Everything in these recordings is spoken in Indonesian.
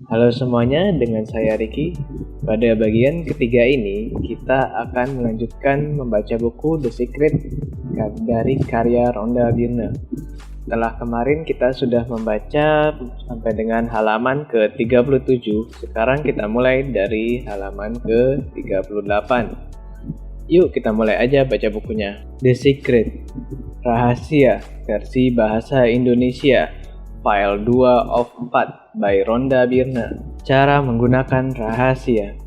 Halo semuanya, dengan saya Ricky. Pada bagian ketiga ini, kita akan melanjutkan membaca buku The Secret dari karya Rhonda Byrne. Setelah kemarin kita sudah membaca sampai dengan halaman ke-37, sekarang kita mulai dari halaman ke-38. Yuk kita mulai aja baca bukunya. The Secret, Rahasia, versi bahasa Indonesia. File 2 of 4 by Rhonda Byrne. Cara menggunakan rahasia.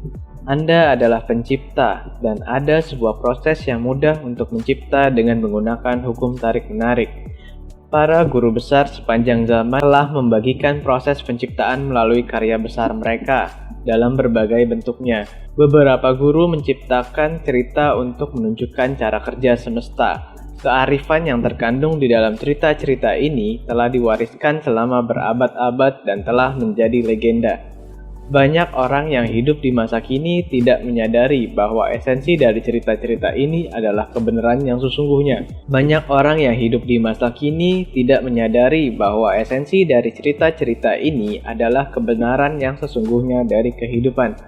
Anda adalah pencipta dan ada sebuah proses yang mudah untuk mencipta dengan menggunakan hukum tarik-menarik. Para guru besar sepanjang zaman telah membagikan proses penciptaan melalui karya besar mereka dalam berbagai bentuknya. Beberapa guru menciptakan cerita untuk menunjukkan cara kerja semesta. Kearifan yang terkandung di dalam cerita-cerita ini telah diwariskan selama berabad-abad dan telah menjadi legenda. Banyak orang yang hidup di masa kini tidak menyadari bahwa esensi dari cerita-cerita ini adalah kebenaran yang sesungguhnya. Banyak orang yang hidup di masa kini tidak menyadari bahwa esensi dari cerita-cerita ini adalah kebenaran yang sesungguhnya dari kehidupan.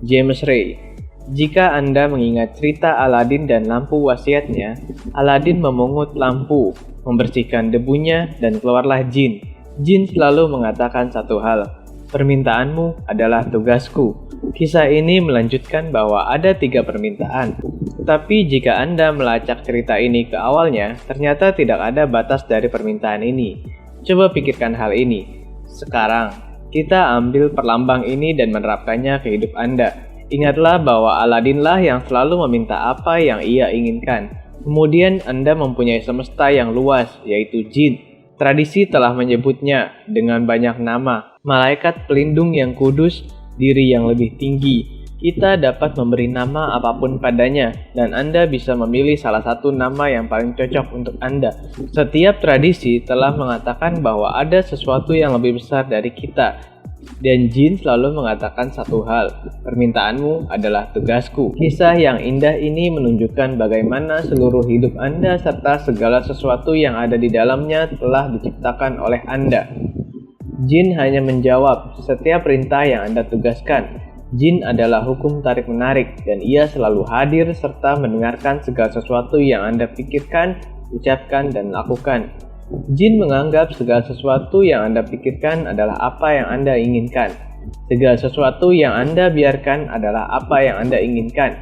James Ray. Jika Anda mengingat cerita Aladin dan lampu wasiatnya, Aladin memungut lampu, membersihkan debunya, dan keluarlah jin. Jin selalu mengatakan satu hal, permintaanmu adalah tugasku. Kisah ini melanjutkan bahwa ada 3 permintaan. Tetapi jika Anda melacak cerita ini ke awalnya, ternyata tidak ada batas dari permintaan ini. Coba pikirkan hal ini. Sekarang, kita ambil perlambang ini dan menerapkannya ke hidup Anda. Ingatlah bahwa Aladinlah yang selalu meminta apa yang ia inginkan. Kemudian Anda mempunyai semesta yang luas, yaitu jin. Tradisi telah menyebutnya dengan banyak nama. Malaikat pelindung yang kudus, diri yang lebih tinggi. Kita dapat memberi nama apapun padanya, dan Anda bisa memilih salah satu nama yang paling cocok untuk Anda. Setiap tradisi telah mengatakan bahwa ada sesuatu yang lebih besar dari kita. Dan jin selalu mengatakan satu hal, permintaanmu adalah tugasku. Kisah yang indah ini menunjukkan bagaimana seluruh hidup Anda serta segala sesuatu yang ada di dalamnya telah diciptakan oleh Anda. Jin hanya menjawab setiap perintah yang Anda tugaskan. Jin adalah hukum tarik-menarik dan ia selalu hadir serta mendengarkan segala sesuatu yang Anda pikirkan, ucapkan, dan lakukan. Jin menganggap segala sesuatu yang Anda pikirkan adalah apa yang Anda inginkan. Segala sesuatu yang Anda biarkan adalah apa yang Anda inginkan.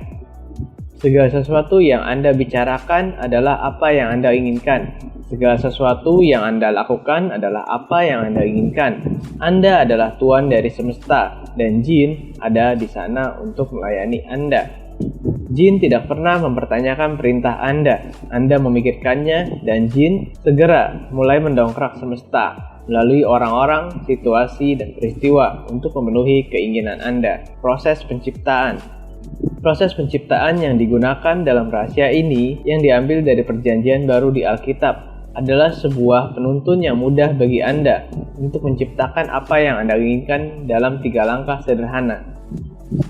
Segala sesuatu yang Anda bicarakan adalah apa yang Anda inginkan. Segala sesuatu yang Anda lakukan adalah apa yang Anda inginkan. Anda adalah tuan dari semesta, dan jin ada di sana untuk melayani Anda. Jin tidak pernah mempertanyakan perintah Anda memikirkannya, dan jin segera mulai mendongkrak semesta melalui orang-orang, situasi, dan peristiwa untuk memenuhi keinginan Anda. Proses penciptaan. Proses penciptaan yang digunakan dalam rahasia ini yang diambil dari perjanjian baru di Alkitab adalah sebuah penuntun yang mudah bagi Anda untuk menciptakan apa yang Anda inginkan dalam 3 langkah sederhana.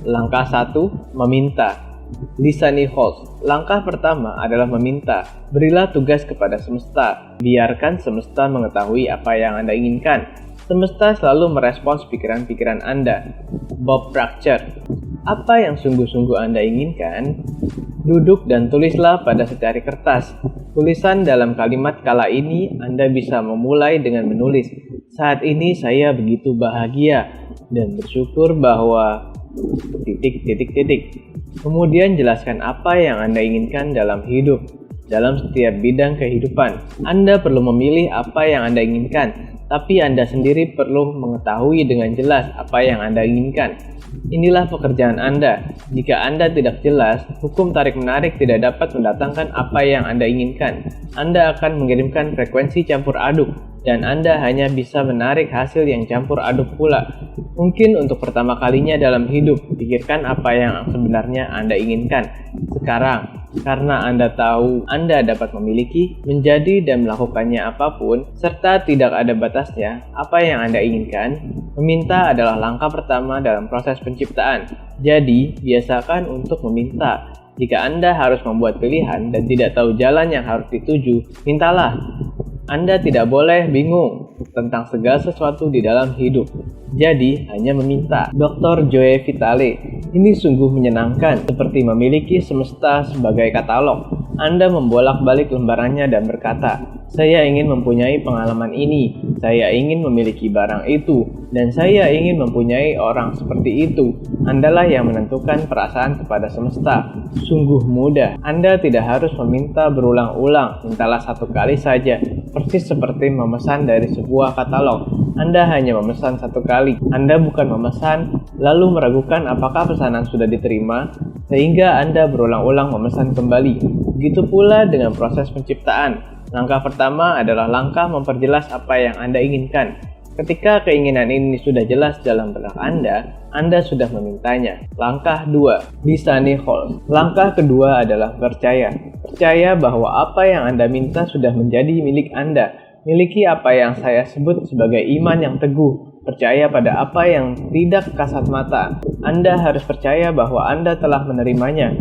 Langkah 1, meminta. Lisani Holtz. Langkah pertama adalah meminta. Berilah tugas kepada semesta. Biarkan semesta mengetahui apa yang Anda inginkan. Semesta selalu merespons pikiran-pikiran Anda. Bob Proctor. Apa yang sungguh-sungguh Anda inginkan? Duduk dan tulislah pada secari kertas. Tulisan dalam kalimat kala ini Anda bisa memulai dengan menulis, saat ini saya begitu bahagia dan bersyukur bahwa... Kemudian jelaskan apa yang Anda inginkan dalam hidup. Dalam setiap bidang kehidupan, Anda perlu memilih apa yang Anda inginkan, tapi Anda sendiri perlu mengetahui dengan jelas apa yang Anda inginkan. Inilah pekerjaan Anda. Jika Anda tidak jelas, hukum tarik-menarik tidak dapat mendatangkan apa yang Anda inginkan. Anda akan mengirimkan frekuensi campur aduk, dan Anda hanya bisa menarik hasil yang campur aduk pula. Mungkin untuk pertama kalinya dalam hidup, pikirkan apa yang sebenarnya Anda inginkan. Sekarang, karena Anda tahu Anda dapat memiliki, menjadi dan melakukannya apapun, serta tidak ada batasnya, apa yang Anda inginkan, meminta adalah langkah pertama dalam proses penciptaan. Jadi, biasakan untuk meminta. Jika Anda harus membuat pilihan dan tidak tahu jalan yang harus dituju, mintalah. Anda tidak boleh bingung tentang segala sesuatu di dalam hidup. Jadi, hanya meminta. Dr. Joe Vitale, ini sungguh menyenangkan, seperti memiliki semesta sebagai katalog. Anda membolak-balik lembarannya dan berkata, saya ingin mempunyai pengalaman ini, saya ingin memiliki barang itu, dan saya ingin mempunyai orang seperti itu. Andalah yang menentukan perasaan kepada semesta. Sungguh mudah. Anda tidak harus meminta berulang-ulang, mintalah satu kali saja, persis seperti memesan dari sebuah katalog. Anda hanya memesan satu kali. Anda bukan memesan, lalu meragukan apakah pesanan sudah diterima, sehingga Anda berulang-ulang memesan kembali. Begitu pula dengan proses penciptaan. Langkah pertama adalah langkah memperjelas apa yang Anda inginkan. Ketika keinginan ini sudah jelas dalam benak Anda sudah memintanya. Langkah 2. Disani Hall. Langkah kedua adalah percaya. Percaya bahwa apa yang Anda minta sudah menjadi milik Anda. Miliki apa yang saya sebut sebagai iman yang teguh. Percaya pada apa yang tidak kasat mata. Anda harus percaya bahwa Anda telah menerimanya.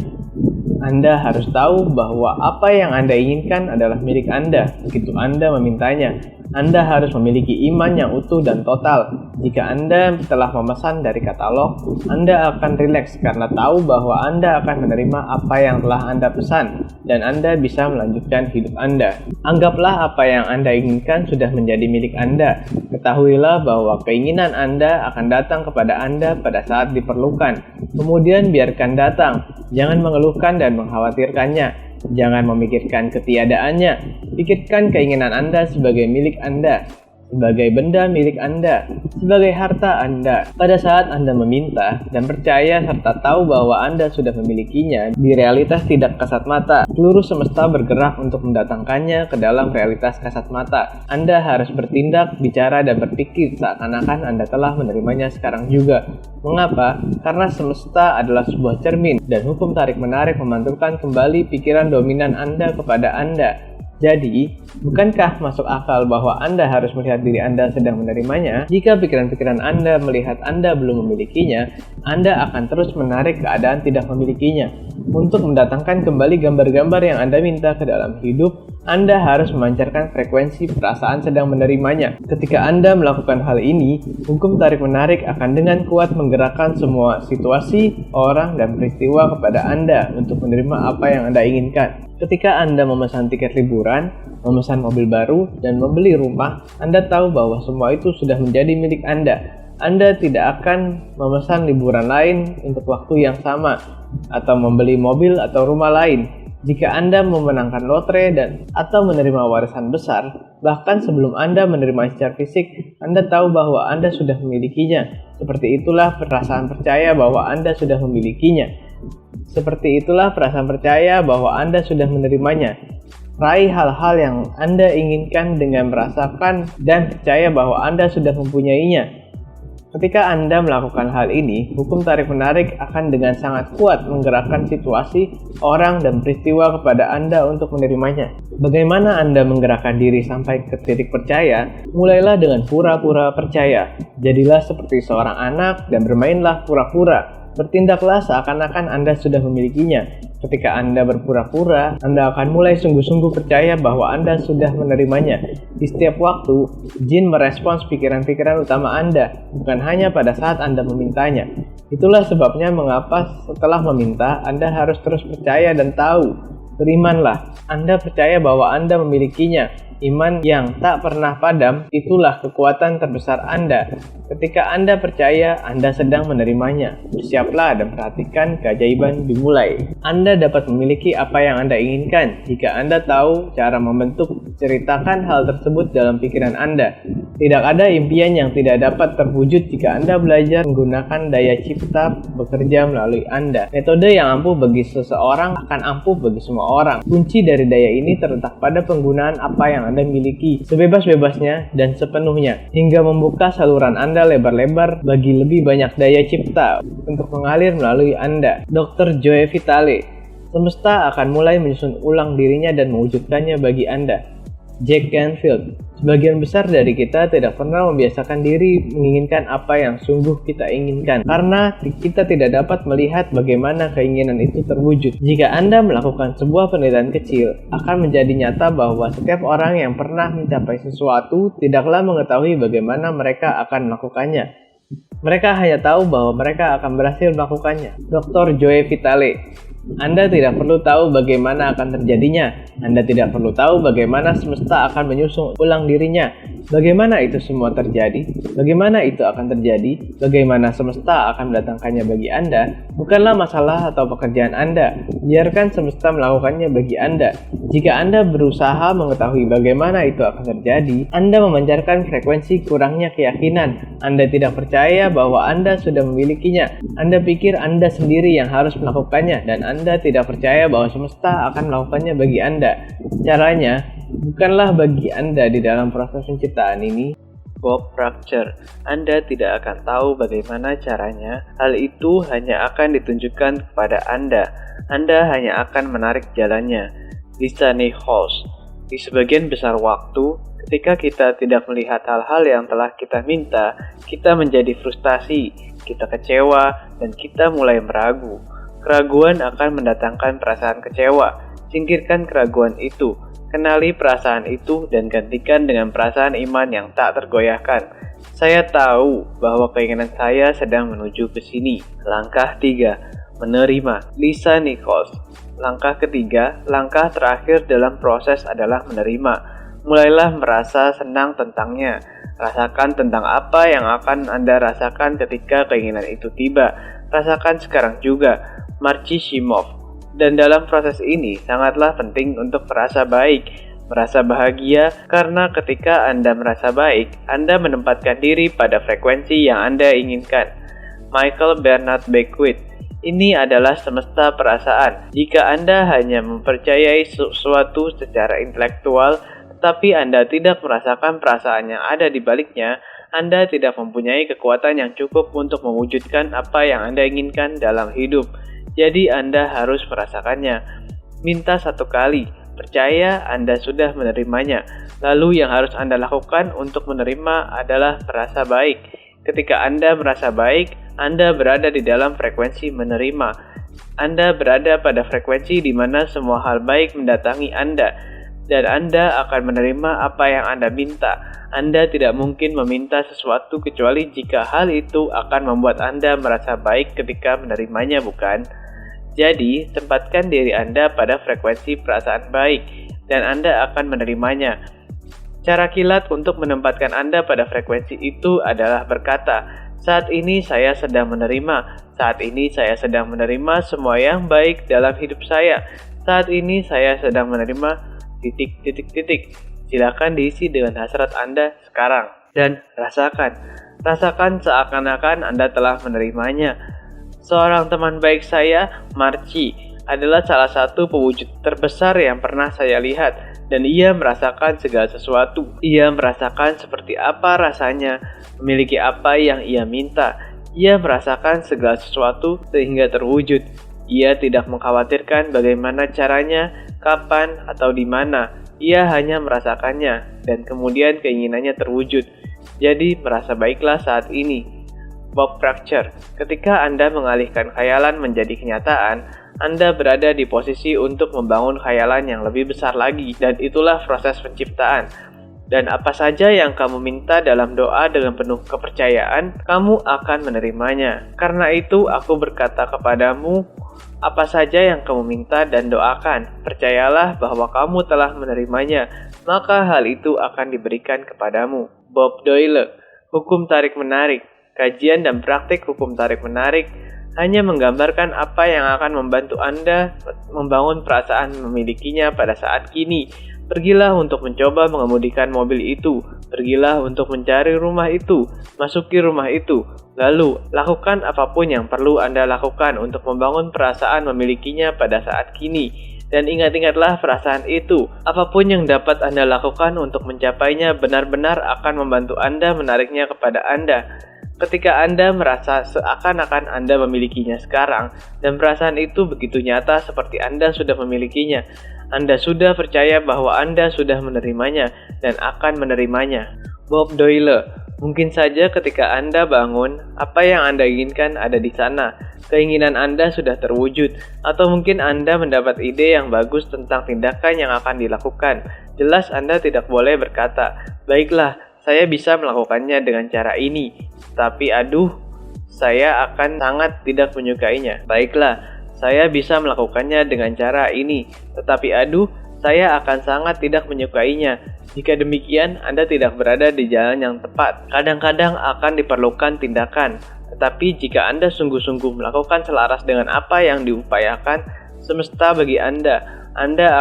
Anda harus tahu bahwa apa yang Anda inginkan adalah milik Anda begitu Anda memintanya. Anda harus memiliki iman yang utuh dan total. Jika Anda telah memesan dari katalog, Anda akan rileks karena tahu bahwa Anda akan menerima apa yang telah Anda pesan, dan Anda bisa melanjutkan hidup Anda. Anggaplah apa yang Anda inginkan sudah menjadi milik Anda. Ketahuilah bahwa keinginan Anda akan datang kepada Anda pada saat diperlukan. Kemudian biarkan datang. Jangan mengeluhkan dan mengkhawatirkannya. Jangan memikirkan ketiadaannya. Pikirkan keinginan Anda sebagai milik Anda, sebagai benda milik Anda, sebagai harta Anda. Pada saat Anda meminta dan percaya serta tahu bahwa Anda sudah memilikinya, di realitas tidak kasat mata, seluruh semesta bergerak untuk mendatangkannya ke dalam realitas kasat mata. Anda harus bertindak, bicara, dan berpikir seakan-akan Anda telah menerimanya sekarang juga. Mengapa? Karena semesta adalah sebuah cermin, dan hukum tarik-menarik memantulkan kembali pikiran dominan Anda kepada Anda. Jadi, bukankah masuk akal bahwa Anda harus melihat diri Anda sedang menerimanya? Jika pikiran-pikiran Anda melihat Anda belum memilikinya, Anda akan terus menarik keadaan tidak memilikinya. Untuk mendatangkan kembali gambar-gambar yang Anda minta ke dalam hidup, Anda harus memancarkan frekuensi perasaan sedang menerimanya. Ketika Anda melakukan hal ini, hukum tarik-menarik akan dengan kuat menggerakkan semua situasi, orang, dan peristiwa kepada Anda untuk menerima apa yang Anda inginkan. Ketika Anda memesan tiket liburan, memesan mobil baru, dan membeli rumah, Anda tahu bahwa semua itu sudah menjadi milik Anda. Anda tidak akan memesan liburan lain untuk waktu yang sama, atau membeli mobil atau rumah lain. Jika Anda memenangkan lotre atau menerima warisan besar, bahkan sebelum Anda menerima secara fisik, Anda tahu bahwa Anda sudah memilikinya. Seperti itulah perasaan percaya bahwa Anda sudah memilikinya. Seperti itulah perasaan percaya bahwa Anda sudah menerimanya. Raih hal-hal yang Anda inginkan dengan merasakan dan percaya bahwa Anda sudah mempunyainya. Ketika Anda melakukan hal ini, hukum tarik-menarik akan dengan sangat kuat menggerakkan situasi, orang, dan peristiwa kepada Anda untuk menerimanya. Bagaimana Anda menggerakkan diri sampai ke titik percaya? Mulailah dengan pura-pura percaya. Jadilah seperti seorang anak dan bermainlah pura-pura. Bertindaklah seakan-akan Anda sudah memilikinya. Ketika Anda berpura-pura, Anda akan mulai sungguh-sungguh percaya bahwa Anda sudah menerimanya. Di setiap waktu, jin merespons pikiran-pikiran utama Anda, bukan hanya pada saat Anda memintanya. Itulah sebabnya mengapa setelah meminta, Anda harus terus percaya dan tahu. Berimanlah, Anda percaya bahwa Anda memilikinya. Iman yang tak pernah padam, itulah kekuatan terbesar Anda. Ketika Anda percaya, Anda sedang menerimanya. Bersiaplah dan perhatikan keajaiban dimulai. Anda dapat memiliki apa yang Anda inginkan jika Anda tahu cara membentuk, ceritakan hal tersebut dalam pikiran Anda. Tidak ada impian yang tidak dapat terwujud jika Anda belajar menggunakan daya cipta bekerja melalui Anda. Metode yang ampuh bagi seseorang akan ampuh bagi semua orang. Kunci dari daya ini terletak pada penggunaan apa yang Anda miliki sebebas-bebasnya dan sepenuhnya, hingga membuka saluran Anda lebar-lebar bagi lebih banyak daya cipta untuk mengalir melalui Anda. Dr. Joe Vitale, semesta akan mulai menyusun ulang dirinya dan mewujudkannya bagi Anda. Jack Canfield, sebagian besar dari kita tidak pernah membiasakan diri menginginkan apa yang sungguh kita inginkan, karena kita tidak dapat melihat bagaimana keinginan itu terwujud. Jika Anda melakukan sebuah penelitian kecil, akan menjadi nyata bahwa setiap orang yang pernah mencapai sesuatu tidaklah mengetahui bagaimana mereka akan melakukannya. Mereka hanya tahu bahwa mereka akan berhasil melakukannya. Dr. Joe Vitale. Anda tidak perlu tahu bagaimana akan terjadinya. Anda tidak perlu tahu bagaimana semesta akan menyusun ulang dirinya. Bagaimana itu semua terjadi? Bagaimana itu akan terjadi? Bagaimana semesta akan mendatangkannya bagi Anda? Bukanlah masalah atau pekerjaan Anda. Biarkan semesta melakukannya bagi Anda. Jika Anda berusaha mengetahui bagaimana itu akan terjadi, Anda memancarkan frekuensi kurangnya keyakinan. Anda tidak percaya bahwa Anda sudah memilikinya. Anda pikir Anda sendiri yang harus melakukannya, dan Anda tidak percaya bahwa semesta akan melakukannya bagi Anda. Caranya bukanlah bagi Anda di dalam proses penciptaan ini. Bob Proctor. Anda tidak akan tahu bagaimana caranya. Hal itu hanya akan ditunjukkan kepada Anda. Anda hanya akan menarik jalannya. Lisa Nichols. Di sebagian besar waktu, ketika kita tidak melihat hal-hal yang telah kita minta, kita menjadi frustasi, kita kecewa, dan kita mulai meragu. Keraguan akan mendatangkan perasaan kecewa. Singkirkan keraguan itu. Kenali perasaan itu dan gantikan dengan perasaan iman yang tak tergoyahkan. Saya tahu bahwa keinginan saya sedang menuju ke sini. Langkah 3. Menerima. Lisa Nichols. Langkah ketiga, langkah terakhir dalam proses adalah menerima. Mulailah merasa senang tentangnya. Rasakan tentang apa yang akan Anda rasakan ketika keinginan itu tiba. Rasakan sekarang juga. Marci Shimoff. Dan dalam proses ini sangatlah penting untuk merasa baik, merasa bahagia, karena ketika Anda merasa baik, Anda menempatkan diri pada frekuensi yang Anda inginkan. Michael Bernard Beckwith. Ini adalah semesta perasaan. Jika Anda hanya mempercayai sesuatu secara intelektual, tetapi Anda tidak merasakan perasaan yang ada di baliknya, Anda tidak mempunyai kekuatan yang cukup untuk mewujudkan apa yang Anda inginkan dalam hidup. Jadi Anda harus merasakannya. Minta satu kali, percaya Anda sudah menerimanya. Lalu yang harus Anda lakukan untuk menerima adalah merasa baik. Ketika Anda merasa baik, Anda berada di dalam frekuensi menerima. Anda berada pada frekuensi di mana semua hal baik mendatangi Anda. Dan Anda akan menerima apa yang Anda minta. Anda tidak mungkin meminta sesuatu kecuali jika hal itu akan membuat Anda merasa baik ketika menerimanya, bukan? Jadi, tempatkan diri Anda pada frekuensi perasaan baik, dan Anda akan menerimanya. Cara kilat untuk menempatkan Anda pada frekuensi itu adalah berkata, saat ini saya sedang menerima, saat ini saya sedang menerima semua yang baik dalam hidup saya, saat ini saya sedang menerima ... Silakan diisi dengan hasrat Anda sekarang, dan rasakan seakan-akan Anda telah menerimanya. Seorang teman baik saya, Marci, adalah salah satu pewujud terbesar yang pernah saya lihat, dan ia merasakan segala sesuatu. Ia merasakan seperti apa rasanya memiliki apa yang ia minta. Ia merasakan segala sesuatu sehingga terwujud. Ia tidak mengkhawatirkan bagaimana caranya, kapan, atau di mana. Ia hanya merasakannya, dan kemudian keinginannya terwujud. Jadi, merasa baiklah saat ini. Bob Proctor. Ketika Anda mengalihkan khayalan menjadi kenyataan, Anda berada di posisi untuk membangun khayalan yang lebih besar lagi, dan itulah proses penciptaan. Dan apa saja yang kamu minta dalam doa dengan penuh kepercayaan, kamu akan menerimanya. Karena itu, aku berkata kepadamu, apa saja yang kamu minta dan doakan, percayalah bahwa kamu telah menerimanya, maka hal itu akan diberikan kepadamu. Bob Doyle. Hukum tarik-menarik. Kajian dan praktik hukum tarik-menarik hanya menggambarkan apa yang akan membantu Anda membangun perasaan memilikinya pada saat kini. Pergilah untuk mencoba mengemudikan mobil itu. Pergilah untuk mencari rumah itu. Masuki rumah itu. Lalu, lakukan apapun yang perlu Anda lakukan untuk membangun perasaan memilikinya pada saat kini. Dan ingat-ingatlah perasaan itu. Apapun yang dapat Anda lakukan untuk mencapainya benar-benar akan membantu Anda menariknya kepada Anda. Ketika Anda merasa seakan-akan Anda memilikinya sekarang, dan perasaan itu begitu nyata seperti Anda sudah memilikinya, Anda sudah percaya bahwa Anda sudah menerimanya dan akan menerimanya. Bob Doyle. Mungkin saja ketika Anda bangun, apa yang Anda inginkan ada di sana. Keinginan Anda sudah terwujud, atau mungkin Anda mendapat ide yang bagus tentang tindakan yang akan dilakukan. Jelas Anda tidak boleh berkata, baiklah, saya bisa melakukannya dengan cara ini. Tapi aduh, saya akan sangat tidak menyukainya. Baiklah, saya bisa melakukannya dengan cara ini, tetapi saya akan sangat tidak menyukainya. Jika demikian, Anda tidak berada di jalan yang tepat. Kadang-kadang akan diperlukan tindakan, tetapi jika Anda sungguh-sungguh melakukan selaras dengan apa yang diupayakan semesta bagi Anda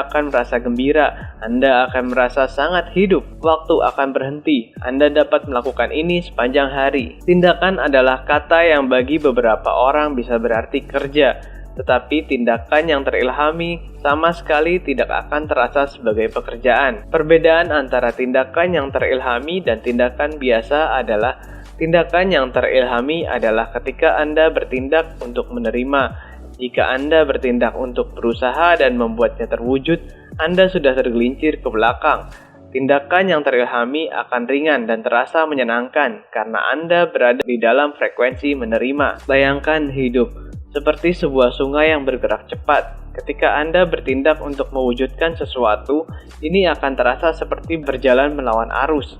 akan merasa gembira, Anda akan merasa sangat hidup. Waktu akan berhenti, Anda dapat melakukan ini sepanjang hari. Tindakan adalah kata yang bagi beberapa orang bisa berarti kerja, tetapi tindakan yang terilhami sama sekali tidak akan terasa sebagai pekerjaan. Perbedaan antara tindakan yang terilhami dan tindakan biasa adalah tindakan yang terilhami adalah ketika Anda bertindak untuk menerima. Jika Anda bertindak untuk berusaha dan membuatnya terwujud, Anda sudah tergelincir ke belakang. Tindakan yang terilhami akan ringan dan terasa menyenangkan karena Anda berada di dalam frekuensi menerima. Bayangkan hidup seperti sebuah sungai yang bergerak cepat. Ketika Anda bertindak untuk mewujudkan sesuatu, ini akan terasa seperti berjalan melawan arus.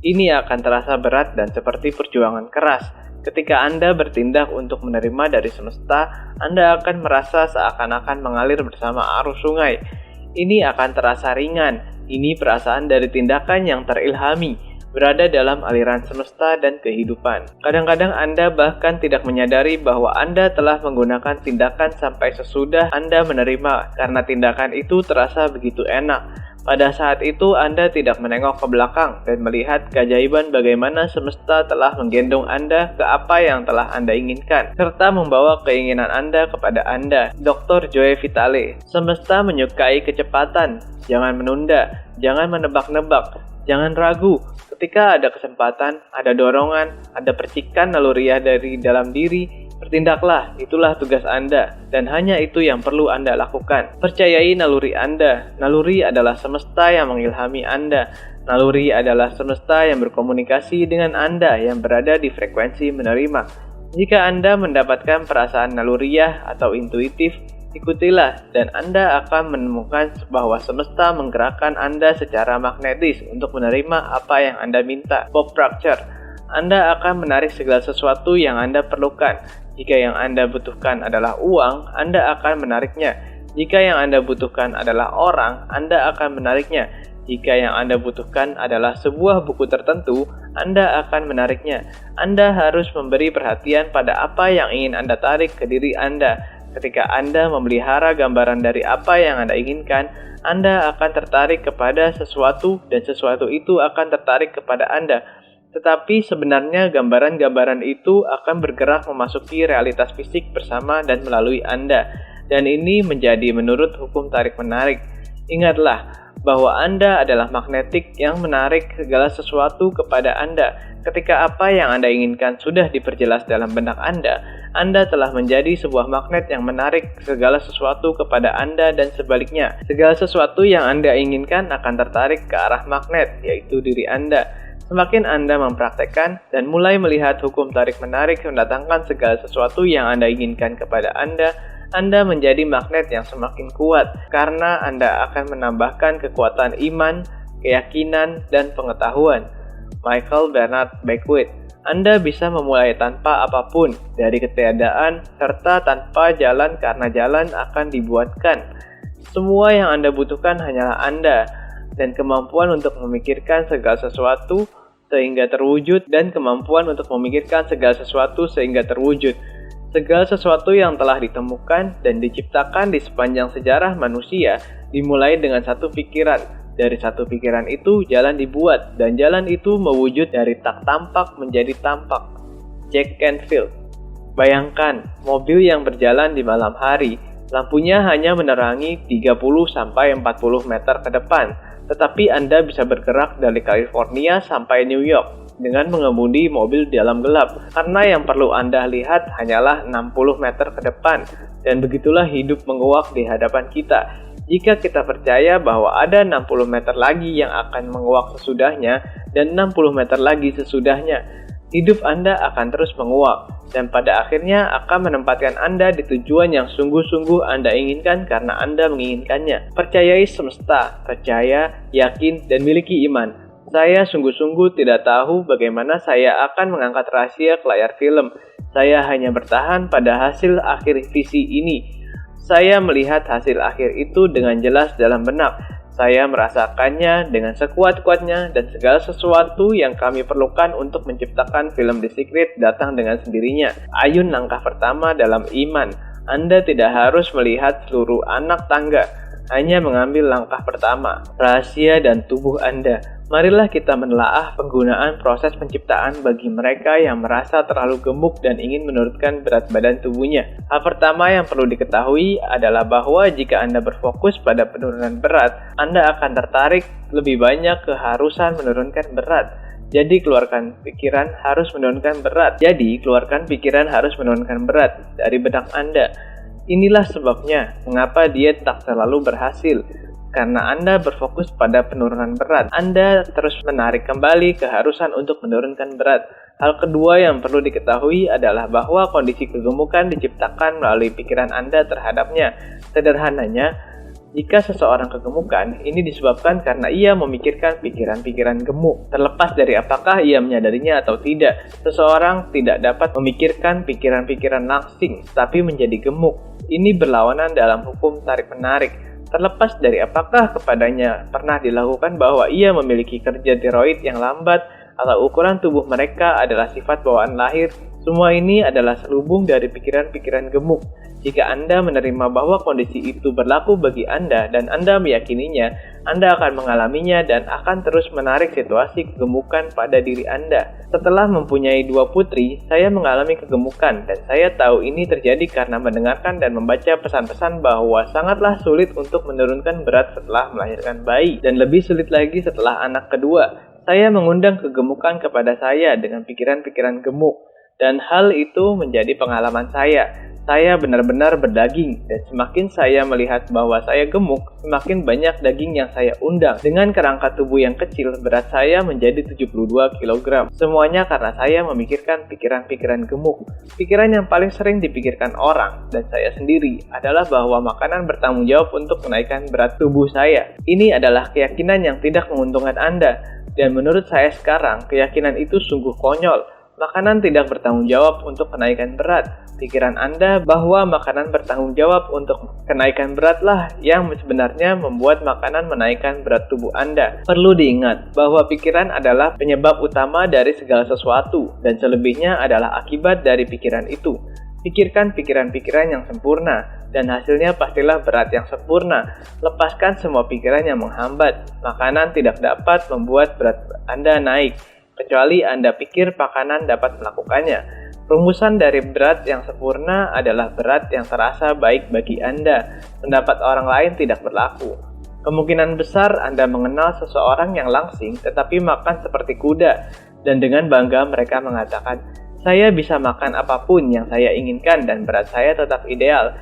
Ini akan terasa berat dan seperti perjuangan keras. Ketika Anda bertindak untuk menerima dari semesta, Anda akan merasa seakan-akan mengalir bersama arus sungai. Ini akan terasa ringan. Ini perasaan dari tindakan yang terilhami, berada dalam aliran semesta dan kehidupan. Kadang-kadang Anda bahkan tidak menyadari bahwa Anda telah menggunakan tindakan sampai sesudah Anda menerima, karena tindakan itu terasa begitu enak. Pada saat itu Anda tidak menengok ke belakang dan melihat keajaiban bagaimana semesta telah menggendong Anda ke apa yang telah Anda inginkan, serta membawa keinginan Anda kepada Anda. Dr. Joe Vitale. Semesta menyukai kecepatan. Jangan menunda, jangan menebak-nebak, jangan ragu. Ketika ada kesempatan, ada dorongan, ada percikan naluriah dari dalam diri, bertindaklah, itulah tugas Anda, dan hanya itu yang perlu Anda lakukan. Percayai naluri Anda. Naluri adalah semesta yang mengilhami Anda. Naluri adalah semesta yang berkomunikasi dengan Anda yang berada di frekuensi menerima. Jika Anda mendapatkan perasaan naluriah atau intuitif, ikutilah dan Anda akan menemukan bahwa semesta menggerakkan Anda secara magnetis untuk menerima apa yang Anda minta. Bob Proctor. Anda akan menarik segala sesuatu yang Anda perlukan. Jika yang Anda butuhkan adalah uang, Anda akan menariknya. Jika yang Anda butuhkan adalah orang, Anda akan menariknya. Jika yang Anda butuhkan adalah sebuah buku tertentu, Anda akan menariknya. Anda harus memberi perhatian pada apa yang ingin Anda tarik ke diri Anda. Ketika Anda memelihara gambaran dari apa yang Anda inginkan, Anda akan tertarik kepada sesuatu dan sesuatu itu akan tertarik kepada Anda. Tetapi sebenarnya gambaran-gambaran itu akan bergerak memasuki realitas fisik bersama dan melalui Anda. Dan ini menjadi menurut hukum tarik-menarik. Ingatlah bahwa Anda adalah magnetik yang menarik segala sesuatu kepada Anda. Ketika apa yang Anda inginkan sudah diperjelas dalam benak Anda telah menjadi sebuah magnet yang menarik segala sesuatu kepada Anda dan sebaliknya. Segala sesuatu yang Anda inginkan akan tertarik ke arah magnet, yaitu diri Anda. Semakin Anda mempraktekkan dan mulai melihat hukum tarik-menarik mendatangkan segala sesuatu yang Anda inginkan kepada Anda menjadi magnet yang semakin kuat karena Anda akan menambahkan kekuatan iman, keyakinan, dan pengetahuan. Michael Bernard Beckwith. Anda bisa memulai tanpa apapun, dari ketiadaan, serta tanpa jalan karena jalan akan dibuatkan. Semua yang Anda butuhkan hanyalah Anda, dan kemampuan untuk memikirkan segala sesuatu sehingga terwujud, dan kemampuan untuk memikirkan segala sesuatu sehingga terwujud. Segala sesuatu yang telah ditemukan dan diciptakan di sepanjang sejarah manusia dimulai dengan satu pikiran. Dari satu pikiran itu, jalan dibuat, dan jalan itu mewujud dari tak tampak menjadi tampak. Jack Canfield. Bayangkan, mobil yang berjalan di malam hari, lampunya hanya menerangi 30-40 meter ke depan, tetapi Anda bisa bergerak dari California sampai New York dengan mengemudi mobil di dalam gelap, karena yang perlu Anda lihat hanyalah 60 meter ke depan, dan begitulah hidup menguak di hadapan kita. Jika kita percaya bahwa ada 60 meter lagi yang akan menguak sesudahnya dan 60 meter lagi sesudahnya, hidup Anda akan terus menguak dan pada akhirnya akan menempatkan Anda di tujuan yang sungguh-sungguh Anda inginkan karena Anda menginginkannya. Percayai semesta, percaya, yakin, dan miliki iman. Saya sungguh-sungguh tidak tahu bagaimana saya akan mengangkat rahasia ke layar film. Saya hanya bertahan pada hasil akhir visi ini. Saya melihat hasil akhir itu dengan jelas dalam benak. Saya merasakannya dengan sekuat-kuatnya dan segala sesuatu yang kami perlukan untuk menciptakan film The Secret datang dengan sendirinya. Ayun langkah pertama dalam iman. Anda tidak harus melihat seluruh anak tangga, hanya mengambil langkah pertama, rahasia dan tubuh Anda. Marilah kita menelaah penggunaan proses penciptaan bagi mereka yang merasa terlalu gemuk dan ingin menurunkan berat badan tubuhnya. Hal pertama yang perlu diketahui adalah bahwa jika Anda berfokus pada penurunan berat, Anda akan tertarik lebih banyak keharusan menurunkan berat. Jadi keluarkan pikiran harus menurunkan berat dari benak Anda. Inilah sebabnya mengapa diet tak selalu berhasil. Karena Anda berfokus pada penurunan berat, Anda terus menarik kembali keharusan untuk menurunkan berat. Hal kedua yang perlu diketahui adalah bahwa kondisi kegemukan diciptakan melalui pikiran Anda terhadapnya. Sederhananya, jika seseorang kegemukan, ini disebabkan karena ia memikirkan pikiran-pikiran gemuk. Terlepas dari apakah ia menyadarinya atau tidak, seseorang tidak dapat memikirkan pikiran-pikiran langsing, tapi menjadi gemuk. Ini berlawanan dalam hukum tarik-menarik. Terlepas dari apakah kepadanya pernah dilakukan bahwa ia memiliki kerja tiroid yang lambat atau ukuran tubuh mereka adalah sifat bawaan lahir, semua ini adalah selubung dari pikiran-pikiran gemuk. Jika Anda menerima bahwa kondisi itu berlaku bagi Anda dan Anda meyakininya, Anda akan mengalaminya dan akan terus menarik situasi kegemukan pada diri Anda. Setelah mempunyai 2 putri, saya mengalami kegemukan dan saya tahu ini terjadi karena mendengarkan dan membaca pesan-pesan bahwa sangatlah sulit untuk menurunkan berat setelah melahirkan bayi dan lebih sulit lagi setelah anak kedua. Saya mengundang kegemukan kepada saya dengan pikiran-pikiran gemuk dan hal itu menjadi pengalaman saya. Saya benar-benar berdaging, dan semakin saya melihat bahwa saya gemuk, semakin banyak daging yang saya undang. Dengan kerangka tubuh yang kecil, berat saya menjadi 72 kg. Semuanya karena saya memikirkan pikiran-pikiran gemuk. Pikiran yang paling sering dipikirkan orang, dan saya sendiri, adalah bahwa makanan bertanggung jawab untuk menaikkan berat tubuh saya. Ini adalah keyakinan yang tidak menguntungkan Anda, dan menurut saya sekarang, keyakinan itu sungguh konyol. Makanan tidak bertanggung jawab untuk kenaikan berat. Pikiran Anda bahwa makanan bertanggung jawab untuk kenaikan beratlah yang sebenarnya membuat makanan menaikkan berat tubuh Anda. Perlu diingat bahwa pikiran adalah penyebab utama dari segala sesuatu dan selebihnya adalah akibat dari pikiran itu. Pikirkan pikiran-pikiran yang sempurna dan hasilnya pastilah berat yang sempurna. Lepaskan semua pikiran yang menghambat. Makanan tidak dapat membuat berat Anda naik, kecuali Anda pikir makanan dapat melakukannya. Rumusan dari berat yang sempurna adalah berat yang terasa baik bagi Anda. Pendapat orang lain tidak berlaku. Kemungkinan besar Anda mengenal seseorang yang langsing tetapi makan seperti kuda, dan dengan bangga mereka mengatakan, "Saya bisa makan apapun yang saya inginkan dan berat saya tetap ideal."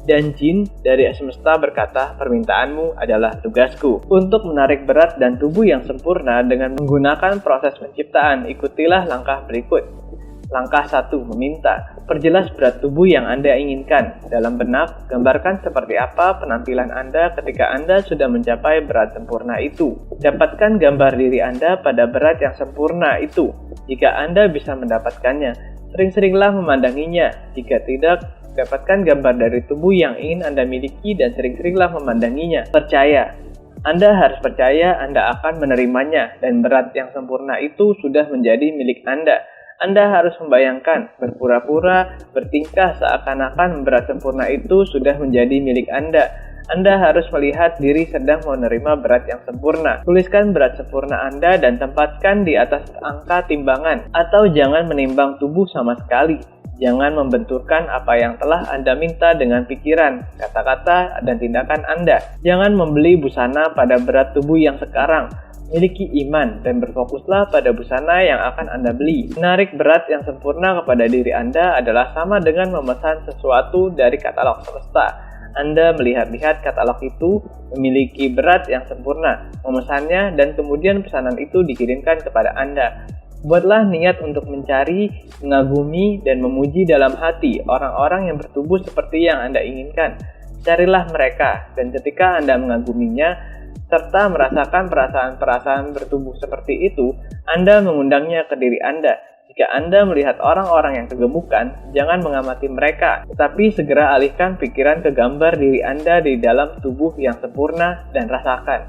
Dan jin dari semesta berkata, "Permintaanmu adalah tugasku." Untuk menarik berat dan tubuh yang sempurna dengan menggunakan proses penciptaan, ikutilah langkah berikut. Langkah 1. Meminta. Perjelas berat tubuh yang Anda inginkan. Dalam benak, gambarkan seperti apa penampilan Anda ketika Anda sudah mencapai berat sempurna itu. Dapatkan gambar diri Anda pada berat yang sempurna itu. Jika Anda bisa mendapatkannya, sering-seringlah memandanginya. Jika tidak, dapatkan gambar dari tubuh yang ingin Anda miliki dan sering-seringlah memandanginya. Percaya. Anda harus percaya Anda akan menerimanya dan berat yang sempurna itu sudah menjadi milik Anda. Anda harus membayangkan, berpura-pura, bertingkah seakan-akan berat sempurna itu sudah menjadi milik Anda. Anda harus melihat diri sedang menerima berat yang sempurna. Tuliskan berat sempurna Anda dan tempatkan di atas angka timbangan, atau jangan menimbang tubuh sama sekali. Jangan membenturkan apa yang telah Anda minta dengan pikiran, kata-kata, dan tindakan Anda. Jangan membeli busana pada berat tubuh yang sekarang. Miliki iman dan berfokuslah pada busana yang akan Anda beli. Menarik berat yang sempurna kepada diri Anda adalah sama dengan memesan sesuatu dari katalog semesta. Anda melihat-lihat katalog itu, memiliki berat yang sempurna, memesannya, dan kemudian pesanan itu dikirimkan kepada Anda. Buatlah niat untuk mencari, mengagumi, dan memuji dalam hati orang-orang yang bertubuh seperti yang Anda inginkan. Carilah mereka, dan ketika Anda mengaguminya, serta merasakan perasaan-perasaan bertubuh seperti itu, Anda mengundangnya ke diri Anda. Jika Anda melihat orang-orang yang kegemukan, jangan mengamati mereka, tetapi segera alihkan pikiran ke gambar diri Anda di dalam tubuh yang sempurna dan rasakan.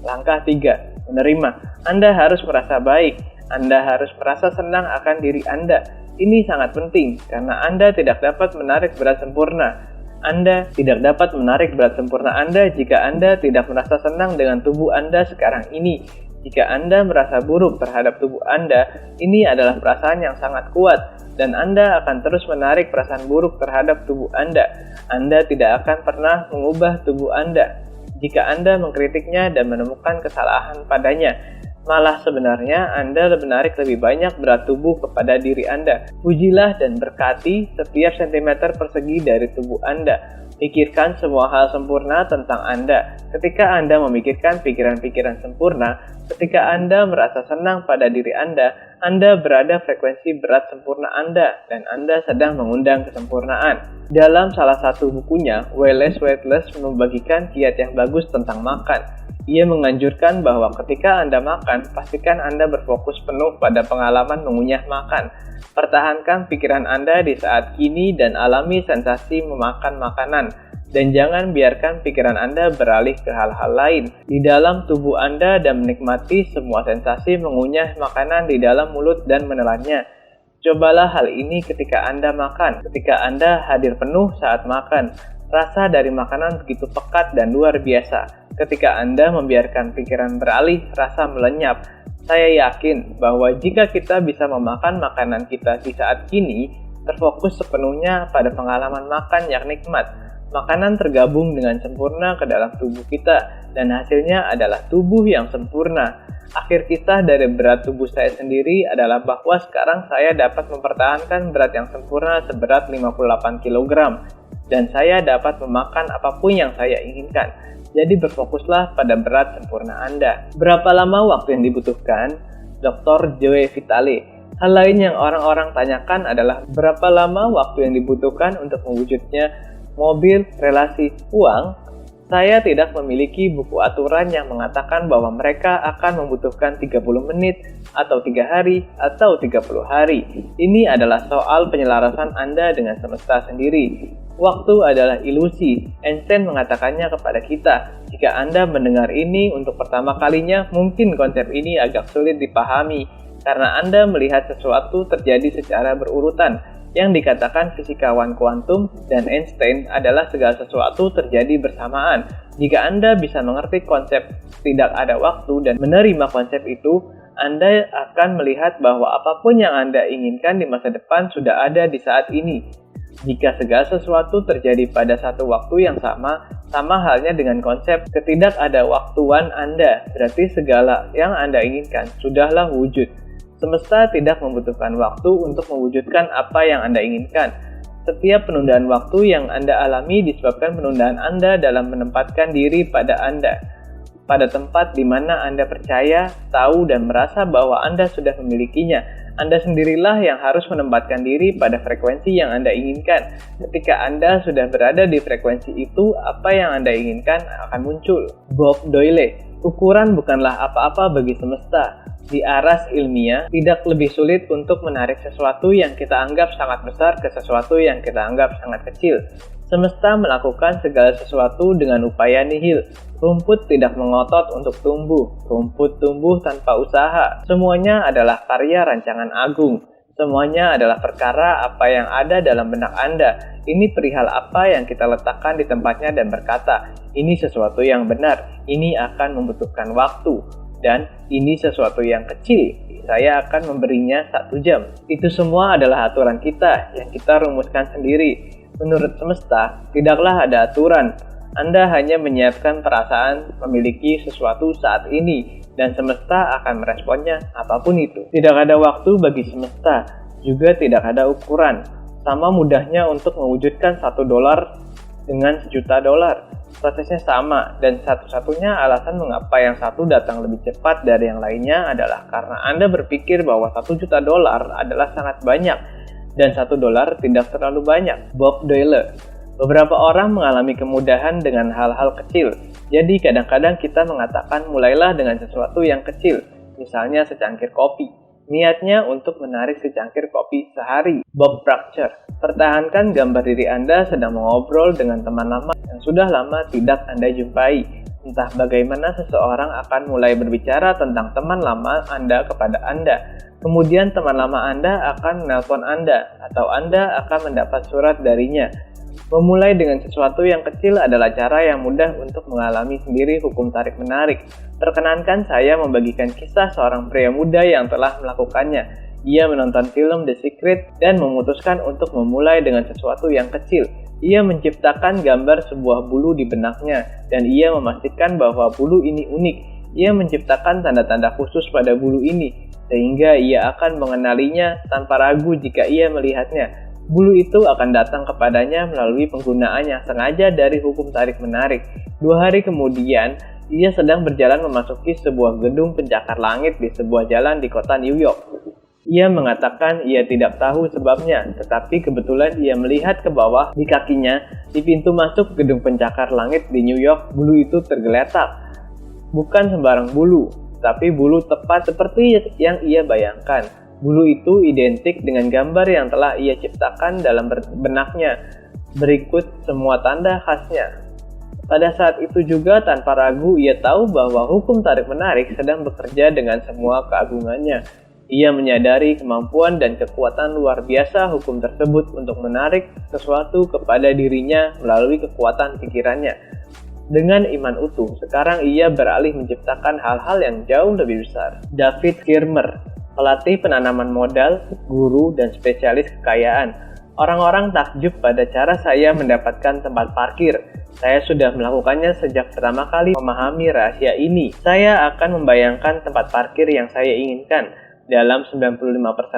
Langkah 3. Menerima. Anda harus merasa baik. Anda harus merasa senang akan diri Anda. Ini sangat penting, karena Anda tidak dapat menarik berat sempurna. Anda tidak dapat menarik berat sempurna Anda jika Anda tidak merasa senang dengan tubuh Anda sekarang ini. Jika Anda merasa buruk terhadap tubuh Anda, ini adalah perasaan yang sangat kuat, dan Anda akan terus menarik perasaan buruk terhadap tubuh Anda. Anda tidak akan pernah mengubah tubuh Anda jika Anda mengkritiknya dan menemukan kesalahan padanya. Malah sebenarnya Anda menarik lebih banyak berat tubuh kepada diri Anda. Pujilah dan berkati setiap sentimeter persegi dari tubuh Anda. Pikirkan semua hal sempurna tentang Anda. Ketika Anda memikirkan pikiran-pikiran sempurna, ketika Anda merasa senang pada diri Anda berada frekuensi berat sempurna Anda, dan Anda sedang mengundang kesempurnaan. Dalam salah satu bukunya, Wellness Weightless membagikan kiat yang bagus tentang makan. Ia menganjurkan bahwa ketika Anda makan, pastikan Anda berfokus penuh pada pengalaman mengunyah makan. Pertahankan pikiran Anda di saat ini dan alami sensasi memakan makanan. Dan jangan biarkan pikiran Anda beralih ke hal-hal lain di dalam tubuh Anda dan menikmati semua sensasi mengunyah makanan di dalam mulut dan menelannya. Cobalah hal ini ketika Anda makan, ketika Anda hadir penuh saat makan. Rasa dari makanan begitu pekat dan luar biasa. Ketika Anda membiarkan pikiran beralih, rasa melenyap. Saya yakin bahwa jika kita bisa memakan makanan kita di saat ini, terfokus sepenuhnya pada pengalaman makan yang nikmat, makanan tergabung dengan sempurna ke dalam tubuh kita, dan hasilnya adalah tubuh yang sempurna. Akhir kisah dari berat tubuh saya sendiri adalah bahwa sekarang saya dapat mempertahankan berat yang sempurna seberat 58 kg, dan saya dapat memakan apapun yang saya inginkan. Jadi berfokuslah pada berat sempurna Anda. Berapa lama waktu yang dibutuhkan? Dr. Joe Vitale. Hal lain yang orang-orang tanyakan adalah berapa lama waktu yang dibutuhkan untuk mewujudnya mobil, relasi, uang? Saya tidak memiliki buku aturan yang mengatakan bahwa mereka akan membutuhkan 30 menit, atau 3 hari, atau 30 hari. Ini adalah soal penyelarasan Anda dengan semesta sendiri. Waktu adalah ilusi. Einstein mengatakannya kepada kita. Jika Anda mendengar ini untuk pertama kalinya, mungkin konsep ini agak sulit dipahami, karena Anda melihat sesuatu terjadi secara berurutan. Yang dikatakan fisikawan kuantum dan Einstein adalah segala sesuatu terjadi bersamaan. Jika Anda bisa mengerti konsep tidak ada waktu dan menerima konsep itu, Anda akan melihat bahwa apapun yang Anda inginkan di masa depan sudah ada di saat ini. Jika segala sesuatu terjadi pada satu waktu yang sama halnya dengan konsep ketidakadawaktuan Anda, berarti segala yang Anda inginkan sudahlah wujud. Semesta tidak membutuhkan waktu untuk mewujudkan apa yang Anda inginkan. Setiap penundaan waktu yang Anda alami disebabkan penundaan Anda dalam menempatkan diri pada Anda. Pada tempat di mana Anda percaya, tahu, dan merasa bahwa Anda sudah memilikinya. Anda sendirilah yang harus menempatkan diri pada frekuensi yang Anda inginkan. Ketika Anda sudah berada di frekuensi itu, apa yang Anda inginkan akan muncul. Bob Doyle. Ukuran bukanlah apa-apa bagi semesta. Di aras ilmiah, tidak lebih sulit untuk menarik sesuatu yang kita anggap sangat besar ke sesuatu yang kita anggap sangat kecil. Semesta melakukan segala sesuatu dengan upaya nihil. Rumput tidak mengotot untuk tumbuh. Rumput tumbuh tanpa usaha. Semuanya adalah karya rancangan agung. Semuanya adalah perkara apa yang ada dalam benak Anda. Ini perihal apa yang kita letakkan di tempatnya dan berkata, ini sesuatu yang benar, ini akan membutuhkan waktu. Dan ini sesuatu yang kecil, saya akan memberinya 1 jam. Itu semua adalah aturan kita yang kita rumuskan sendiri. Menurut semesta, tidaklah ada aturan. Anda hanya menyiapkan perasaan memiliki sesuatu saat ini, dan semesta akan meresponnya apapun itu. Tidak ada waktu bagi semesta, juga tidak ada ukuran. Sama mudahnya untuk mewujudkan $1 dengan $1.000.000. Prosesnya sama, dan satu-satunya alasan mengapa yang satu datang lebih cepat dari yang lainnya adalah karena Anda berpikir bahwa $1 juta adalah sangat banyak, dan $1 tidak terlalu banyak. Bob Doyle. Beberapa orang mengalami kemudahan dengan hal-hal kecil, jadi kadang-kadang kita mengatakan mulailah dengan sesuatu yang kecil, misalnya secangkir kopi. Niatnya untuk menarik secangkir kopi sehari. Bob Proctor. Pertahankan gambar diri Anda sedang mengobrol dengan teman lama yang sudah lama tidak Anda jumpai. Entah bagaimana seseorang akan mulai berbicara tentang teman lama Anda kepada Anda. Kemudian teman lama Anda akan menelpon Anda, atau Anda akan mendapat surat darinya. Memulai dengan sesuatu yang kecil adalah cara yang mudah untuk mengalami sendiri hukum tarik-menarik. Perkenankan saya membagikan kisah seorang pria muda yang telah melakukannya. Ia menonton film The Secret dan memutuskan untuk memulai dengan sesuatu yang kecil. Ia menciptakan gambar sebuah bulu di benaknya, dan ia memastikan bahwa bulu ini unik. Ia menciptakan tanda-tanda khusus pada bulu ini, sehingga ia akan mengenalinya tanpa ragu jika ia melihatnya. Bulu itu akan datang kepadanya melalui penggunaan yang sengaja dari hukum tarik-menarik. 2 hari kemudian, ia sedang berjalan memasuki sebuah gedung pencakar langit di sebuah jalan di kota New York. Ia mengatakan ia tidak tahu sebabnya, tetapi kebetulan ia melihat ke bawah di kakinya di pintu masuk gedung pencakar langit di New York. Bulu itu tergeletak. Bukan sembarang bulu, tapi bulu tepat seperti yang ia bayangkan. Bulu itu identik dengan gambar yang telah ia ciptakan dalam benaknya. Berikut semua tanda khasnya. Pada saat itu juga tanpa ragu ia tahu bahwa hukum tarik-menarik sedang bekerja dengan semua keagungannya. Ia menyadari kemampuan dan kekuatan luar biasa hukum tersebut untuk menarik sesuatu kepada dirinya melalui kekuatan pikirannya. Dengan iman utuh, sekarang ia beralih menciptakan hal-hal yang jauh lebih besar. David Schwimmer, pelatih penanaman modal, guru, dan spesialis kekayaan. Orang-orang takjub pada cara saya mendapatkan tempat parkir. Saya sudah melakukannya sejak pertama kali memahami rahasia ini. Saya akan membayangkan tempat parkir yang saya inginkan. Dalam 95%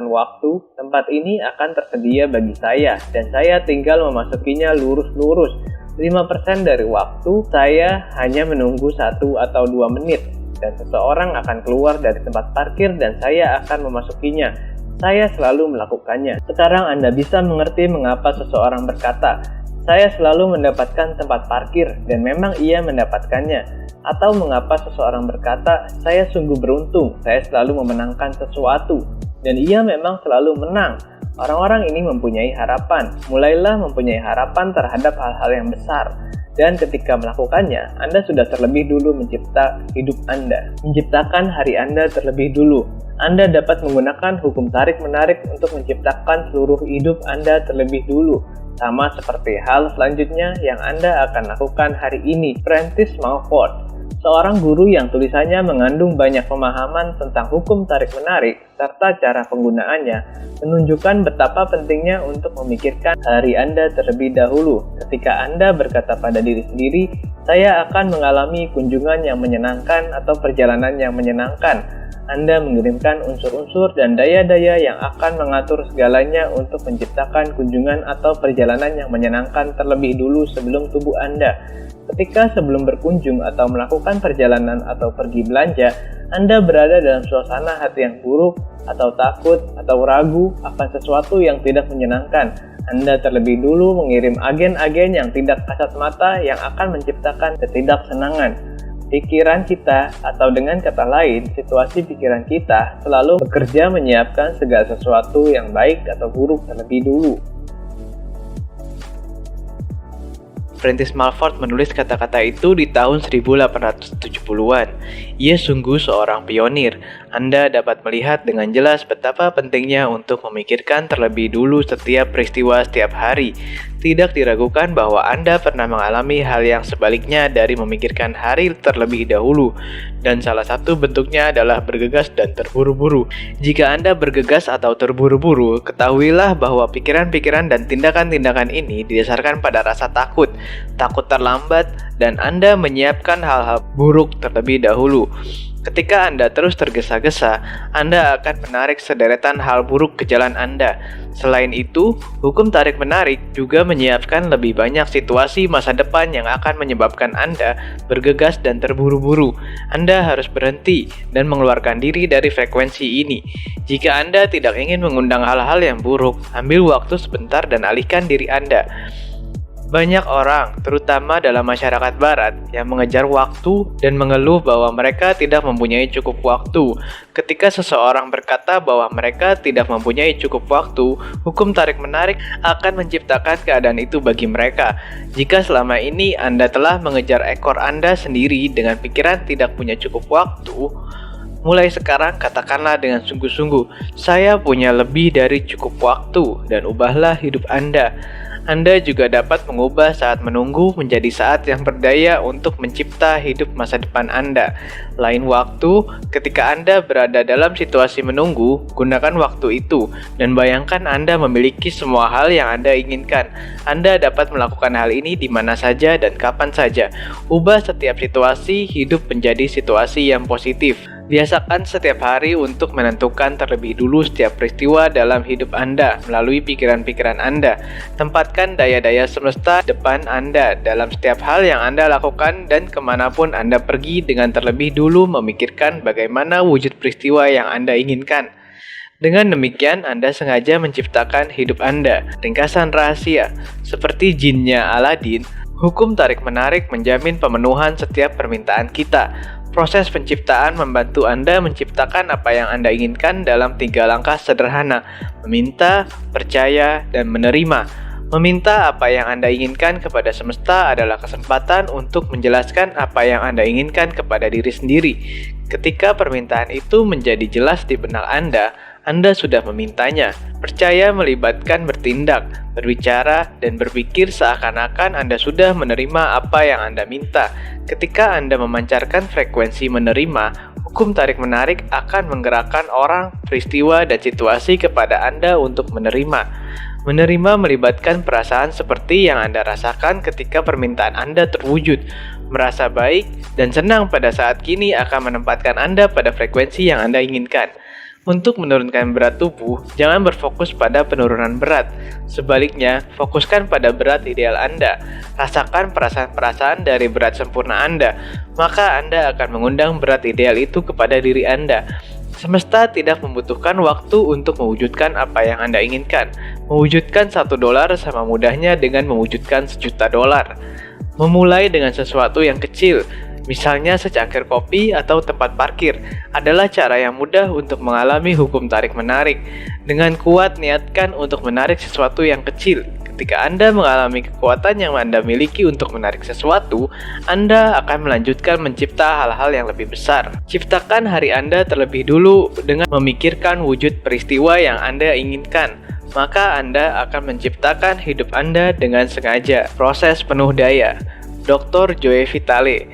waktu, tempat ini akan tersedia bagi saya, dan saya tinggal memasukinya lurus-lurus. 5% dari waktu, saya hanya menunggu 1 atau 2 menit, dan seseorang akan keluar dari tempat parkir dan saya akan memasukinya. Saya selalu melakukannya. Sekarang Anda bisa mengerti mengapa seseorang berkata, "Saya selalu mendapatkan tempat parkir," dan memang ia mendapatkannya. Atau mengapa seseorang berkata, "Saya sungguh beruntung, saya selalu memenangkan sesuatu," dan ia memang selalu menang. Orang-orang ini mempunyai harapan. Mulailah mempunyai harapan terhadap hal-hal yang besar. Dan ketika melakukannya, Anda sudah terlebih dulu mencipta hidup Anda. Menciptakan hari Anda terlebih dulu. Anda dapat menggunakan hukum tarik-menarik untuk menciptakan seluruh hidup Anda terlebih dulu. Sama seperti hal selanjutnya yang Anda akan lakukan hari ini. Prentice Mulford, seorang guru yang tulisannya mengandung banyak pemahaman tentang hukum tarik-menarik serta cara penggunaannya, menunjukkan betapa pentingnya untuk memikirkan hari Anda terlebih dahulu. Ketika Anda berkata pada diri sendiri, "Saya akan mengalami kunjungan yang menyenangkan" atau perjalanan yang menyenangkan, Anda mengirimkan unsur-unsur dan daya-daya yang akan mengatur segalanya untuk menciptakan kunjungan atau perjalanan yang menyenangkan terlebih dulu sebelum tubuh Anda. Ketika sebelum berkunjung atau melakukan perjalanan atau pergi belanja, Anda berada dalam suasana hati yang buruk atau takut atau ragu akan sesuatu yang tidak menyenangkan. Anda terlebih dulu mengirim agen-agen yang tidak kasat mata yang akan menciptakan ketidaksenangan. Pikiran kita, atau dengan kata lain, situasi pikiran kita selalu bekerja menyiapkan segala sesuatu yang baik atau buruk terlebih dulu. Prentice Mulford menulis kata-kata itu di tahun 1870-an. Ia sungguh seorang pionir. Anda dapat melihat dengan jelas betapa pentingnya untuk memikirkan terlebih dulu setiap peristiwa setiap hari. Tidak diragukan bahwa Anda pernah mengalami hal yang sebaliknya dari memikirkan hari terlebih dahulu. Dan salah satu bentuknya adalah bergegas dan terburu-buru. Jika Anda bergegas atau terburu-buru, ketahuilah bahwa pikiran-pikiran dan tindakan-tindakan ini didasarkan pada rasa takut terlambat, dan Anda menyiapkan hal-hal buruk terlebih dahulu. Ketika Anda terus tergesa-gesa, Anda akan menarik sederetan hal buruk ke jalan Anda. Selain itu, hukum tarik-menarik juga menyiapkan lebih banyak situasi masa depan yang akan menyebabkan Anda bergegas dan terburu-buru. Anda harus berhenti dan mengeluarkan diri dari frekuensi ini. Jika Anda tidak ingin mengundang hal-hal yang buruk, ambil waktu sebentar dan alihkan diri Anda. Banyak orang, terutama dalam masyarakat barat, yang mengejar waktu dan mengeluh bahwa mereka tidak mempunyai cukup waktu. Ketika seseorang berkata bahwa mereka tidak mempunyai cukup waktu, hukum tarik-menarik akan menciptakan keadaan itu bagi mereka. Jika selama ini Anda telah mengejar ekor Anda sendiri dengan pikiran tidak punya cukup waktu, mulai sekarang katakanlah dengan sungguh-sungguh, saya punya lebih dari cukup waktu, dan ubahlah hidup Anda. Anda juga dapat mengubah saat menunggu menjadi saat yang berdaya untuk mencipta hidup masa depan Anda. Lain waktu, ketika Anda berada dalam situasi menunggu, gunakan waktu itu, dan bayangkan Anda memiliki semua hal yang Anda inginkan. Anda dapat melakukan hal ini di mana saja dan kapan saja. Ubah setiap situasi hidup menjadi situasi yang positif. Biasakan setiap hari untuk menentukan terlebih dulu setiap peristiwa dalam hidup Anda melalui pikiran-pikiran Anda. Tempatkan daya-daya semesta depan Anda dalam setiap hal yang Anda lakukan dan kemanapun Anda pergi dengan terlebih dulu memikirkan bagaimana wujud peristiwa yang Anda inginkan. Dengan demikian, Anda sengaja menciptakan hidup Anda. Ringkasan rahasia, seperti jinnya Aladin, hukum tarik-menarik menjamin pemenuhan setiap permintaan kita. Proses penciptaan membantu Anda menciptakan apa yang Anda inginkan dalam 3 langkah sederhana: meminta, percaya, dan menerima. Meminta apa yang Anda inginkan kepada semesta adalah kesempatan untuk menjelaskan apa yang Anda inginkan kepada diri sendiri. Ketika permintaan itu menjadi jelas di benak Anda sudah memintanya. Percaya melibatkan bertindak, berbicara, dan berpikir seakan-akan Anda sudah menerima apa yang Anda minta. Ketika Anda memancarkan frekuensi menerima, hukum tarik-menarik akan menggerakkan orang, peristiwa, dan situasi kepada Anda untuk menerima. Menerima melibatkan perasaan seperti yang Anda rasakan ketika permintaan Anda terwujud. Merasa baik dan senang pada saat kini akan menempatkan Anda pada frekuensi yang Anda inginkan. Untuk menurunkan berat tubuh, jangan berfokus pada penurunan berat. Sebaliknya, fokuskan pada berat ideal Anda. Rasakan perasaan-perasaan dari berat sempurna Anda, maka Anda akan mengundang berat ideal itu kepada diri Anda. Semesta tidak membutuhkan waktu untuk mewujudkan apa yang Anda inginkan. Mewujudkan $1 sama mudahnya dengan mewujudkan $1.000.000. Memulai dengan sesuatu yang kecil, misalnya secangkir kopi atau tempat parkir, adalah cara yang mudah untuk mengalami hukum tarik-menarik. Dengan kuat niatkan untuk menarik sesuatu yang kecil. Ketika Anda mengalami kekuatan yang Anda miliki untuk menarik sesuatu, Anda akan melanjutkan mencipta hal-hal yang lebih besar. Ciptakan hari Anda terlebih dulu dengan memikirkan wujud peristiwa yang Anda inginkan. Maka Anda akan menciptakan hidup Anda dengan sengaja. Proses penuh daya. Dr. Joe Vitale.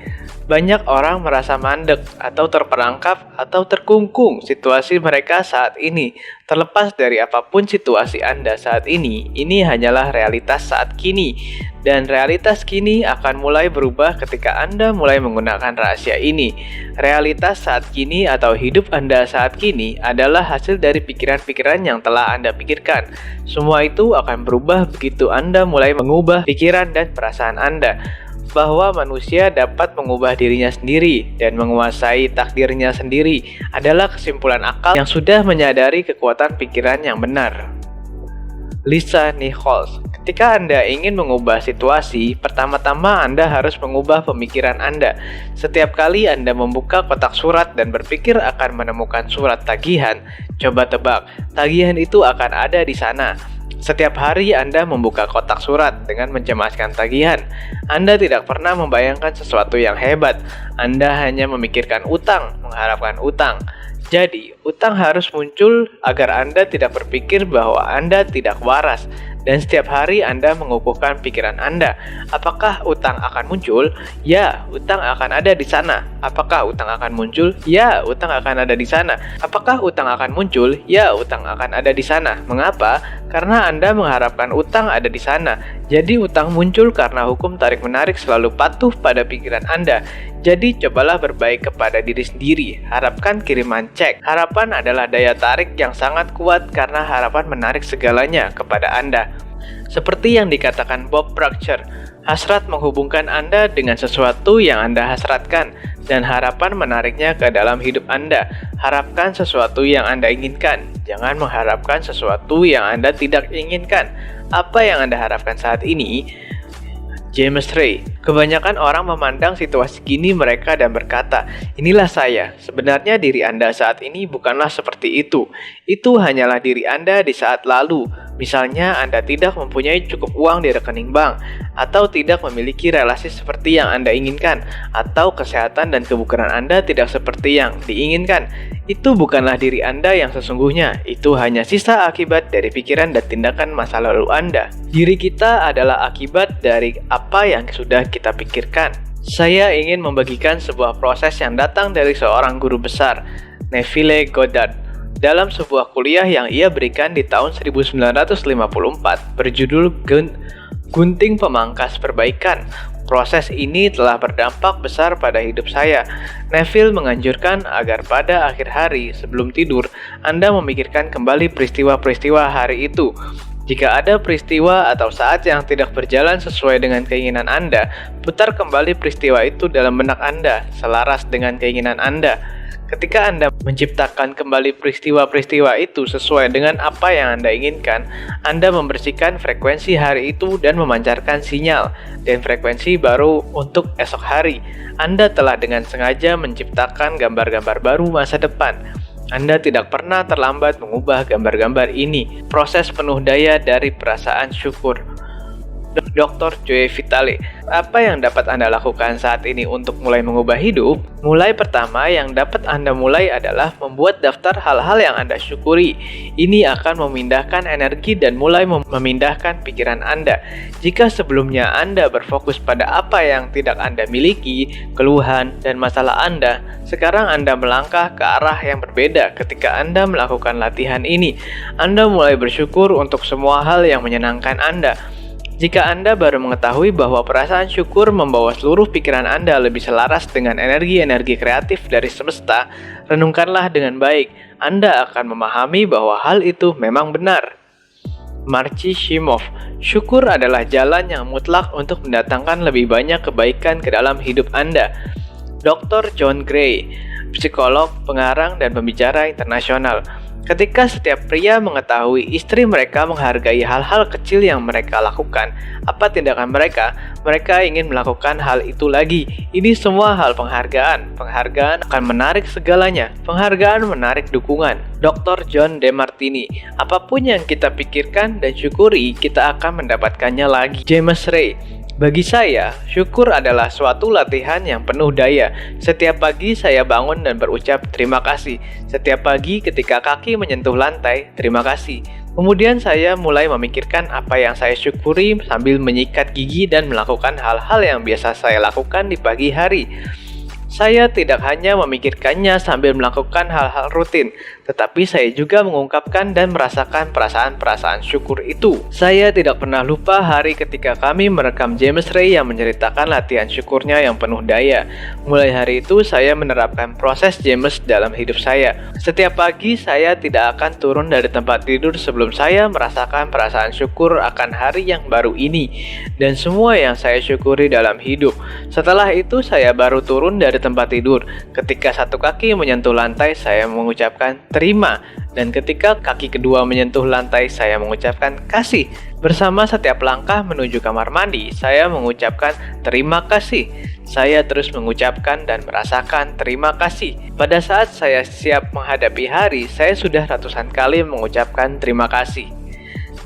Banyak orang merasa mandek atau terperangkap atau terkungkung situasi mereka saat ini. Terlepas dari apapun situasi Anda saat ini hanyalah realitas saat kini. Dan realitas kini akan mulai berubah ketika Anda mulai menggunakan rahasia ini. Realitas saat kini atau hidup Anda saat kini adalah hasil dari pikiran-pikiran yang telah Anda pikirkan. Semua itu akan berubah begitu Anda mulai mengubah pikiran dan perasaan Anda. Bahwa manusia dapat mengubah dirinya sendiri dan menguasai takdirnya sendiri adalah kesimpulan akal yang sudah menyadari kekuatan pikiran yang benar. Lisa Nichols. Ketika Anda ingin mengubah situasi, pertama-tama Anda harus mengubah pemikiran Anda. Setiap kali Anda membuka kotak surat dan berpikir akan menemukan surat tagihan, coba tebak, tagihan itu akan ada di sana. Setiap hari Anda membuka kotak surat dengan mencemaskan tagihan. Anda tidak pernah membayangkan sesuatu yang hebat. Anda hanya memikirkan utang, mengharapkan utang. Jadi, utang harus muncul agar Anda tidak berpikir bahwa Anda tidak waras. Dan setiap hari Anda mengukuhkan pikiran Anda. Apakah utang akan muncul? Ya, utang akan ada di sana. Apakah utang akan muncul? Ya, utang akan ada di sana. Apakah utang akan muncul? Ya, utang akan ada di sana. Mengapa? Karena Anda mengharapkan utang ada di sana. Jadi utang muncul karena hukum tarik-menarik selalu patuh pada pikiran Anda. Jadi cobalah berbaik kepada diri sendiri. Harapkan kiriman cek. Harapan adalah daya tarik yang sangat kuat karena harapan menarik segalanya kepada Anda. Seperti yang dikatakan Bob Proctor, hasrat menghubungkan Anda dengan sesuatu yang Anda hasratkan, dan harapan menariknya ke dalam hidup Anda. Harapkan sesuatu yang Anda inginkan, jangan mengharapkan sesuatu yang Anda tidak inginkan. Apa yang Anda harapkan saat ini? James Ray. Kebanyakan orang memandang situasi kini mereka dan berkata, inilah saya, sebenarnya diri Anda saat ini bukanlah seperti itu. Itu hanyalah diri Anda di saat lalu. Misalnya Anda tidak mempunyai cukup uang di rekening bank, atau tidak memiliki relasi seperti yang Anda inginkan, atau kesehatan dan kebugaran Anda tidak seperti yang diinginkan. Itu bukanlah diri Anda yang sesungguhnya, itu hanya sisa akibat dari pikiran dan tindakan masa lalu Anda. Diri kita adalah akibat dari apa yang sudah kita pikirkan. Saya ingin membagikan sebuah proses yang datang dari seorang guru besar, Neville Goddard, dalam sebuah kuliah yang ia berikan di tahun 1954 berjudul Gunting Pemangkas Perbaikan. Proses ini telah berdampak besar pada hidup saya. Neville menganjurkan agar pada akhir hari sebelum tidur, Anda memikirkan kembali peristiwa-peristiwa hari itu. Jika ada peristiwa atau saat yang tidak berjalan sesuai dengan keinginan Anda, putar kembali peristiwa itu dalam benak Anda, selaras dengan keinginan Anda. Ketika Anda menciptakan kembali peristiwa-peristiwa itu sesuai dengan apa yang Anda inginkan, Anda membersihkan frekuensi hari itu dan memancarkan sinyal dan frekuensi baru untuk esok hari. Anda telah dengan sengaja menciptakan gambar-gambar baru masa depan. Anda tidak pernah terlambat mengubah gambar-gambar ini. Proses penuh daya dari perasaan syukur. Dr. Joe Vitale, apa yang dapat Anda lakukan saat ini untuk mulai mengubah hidup? Mulai pertama yang dapat Anda mulai adalah membuat daftar hal-hal yang Anda syukuri. Ini akan memindahkan energi dan mulai memindahkan pikiran Anda. Jika sebelumnya Anda berfokus pada apa yang tidak Anda miliki, keluhan, dan masalah Anda, sekarang Anda melangkah ke arah yang berbeda ketika Anda melakukan latihan ini. Anda mulai bersyukur untuk semua hal yang menyenangkan Anda. Jika Anda baru mengetahui bahwa perasaan syukur membawa seluruh pikiran Anda lebih selaras dengan energi-energi kreatif dari semesta, renungkanlah dengan baik. Anda akan memahami bahwa hal itu memang benar. Marci Shimoff, syukur adalah jalan yang mutlak untuk mendatangkan lebih banyak kebaikan ke dalam hidup Anda. Dr. John Gray, psikolog, pengarang, dan pembicara internasional. Ketika setiap pria mengetahui istri mereka menghargai hal-hal kecil yang mereka lakukan, apa tindakan mereka? Mereka ingin melakukan hal itu lagi. Ini semua hal penghargaan. Penghargaan akan menarik segalanya. Penghargaan menarik dukungan. Dr. John DeMartini, apapun yang kita pikirkan dan syukuri, kita akan mendapatkannya lagi. James Ray, bagi saya, syukur adalah suatu latihan yang penuh daya. Setiap pagi saya bangun dan berucap terima kasih. Setiap pagi ketika kaki menyentuh lantai, terima kasih. Kemudian saya mulai memikirkan apa yang saya syukuri sambil menyikat gigi dan melakukan hal-hal yang biasa saya lakukan di pagi hari. Saya tidak hanya memikirkannya sambil melakukan hal-hal rutin, tetapi saya juga mengungkapkan dan merasakan perasaan-perasaan syukur itu. Saya tidak pernah lupa hari ketika kami merekam James Ray yang menceritakan latihan syukurnya yang penuh daya. Mulai hari itu, saya menerapkan proses James dalam hidup saya. Setiap pagi, saya tidak akan turun dari tempat tidur sebelum saya merasakan perasaan syukur akan hari yang baru ini, dan semua yang saya syukuri dalam hidup. Setelah itu, saya baru turun dari tempat tidur. Ketika satu kaki menyentuh lantai, saya mengucapkan terima, dan ketika kaki kedua menyentuh lantai, saya mengucapkan kasih. Bersama setiap langkah menuju kamar mandi, saya mengucapkan terima kasih. Saya terus mengucapkan dan merasakan terima kasih. Pada saat saya siap menghadapi hari, saya sudah ratusan kali mengucapkan terima kasih.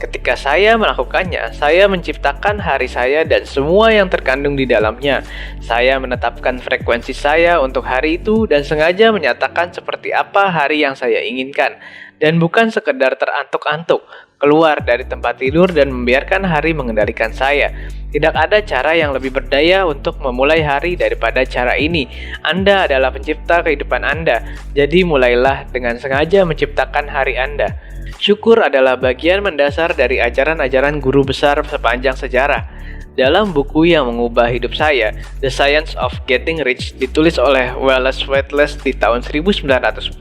Ketika saya melakukannya, saya menciptakan hari saya dan semua yang terkandung di dalamnya. Saya menetapkan frekuensi saya untuk hari itu dan sengaja menyatakan seperti apa hari yang saya inginkan. Dan bukan sekedar terantuk-antuk, keluar dari tempat tidur dan membiarkan hari mengendalikan saya. Tidak ada cara yang lebih berdaya untuk memulai hari daripada cara ini. Anda adalah pencipta kehidupan Anda, jadi mulailah dengan sengaja menciptakan hari Anda. Syukur adalah bagian mendasar dari ajaran-ajaran guru besar sepanjang sejarah. Dalam buku yang mengubah hidup saya, The Science of Getting Rich, ditulis oleh Wallace Wattles di tahun 1910,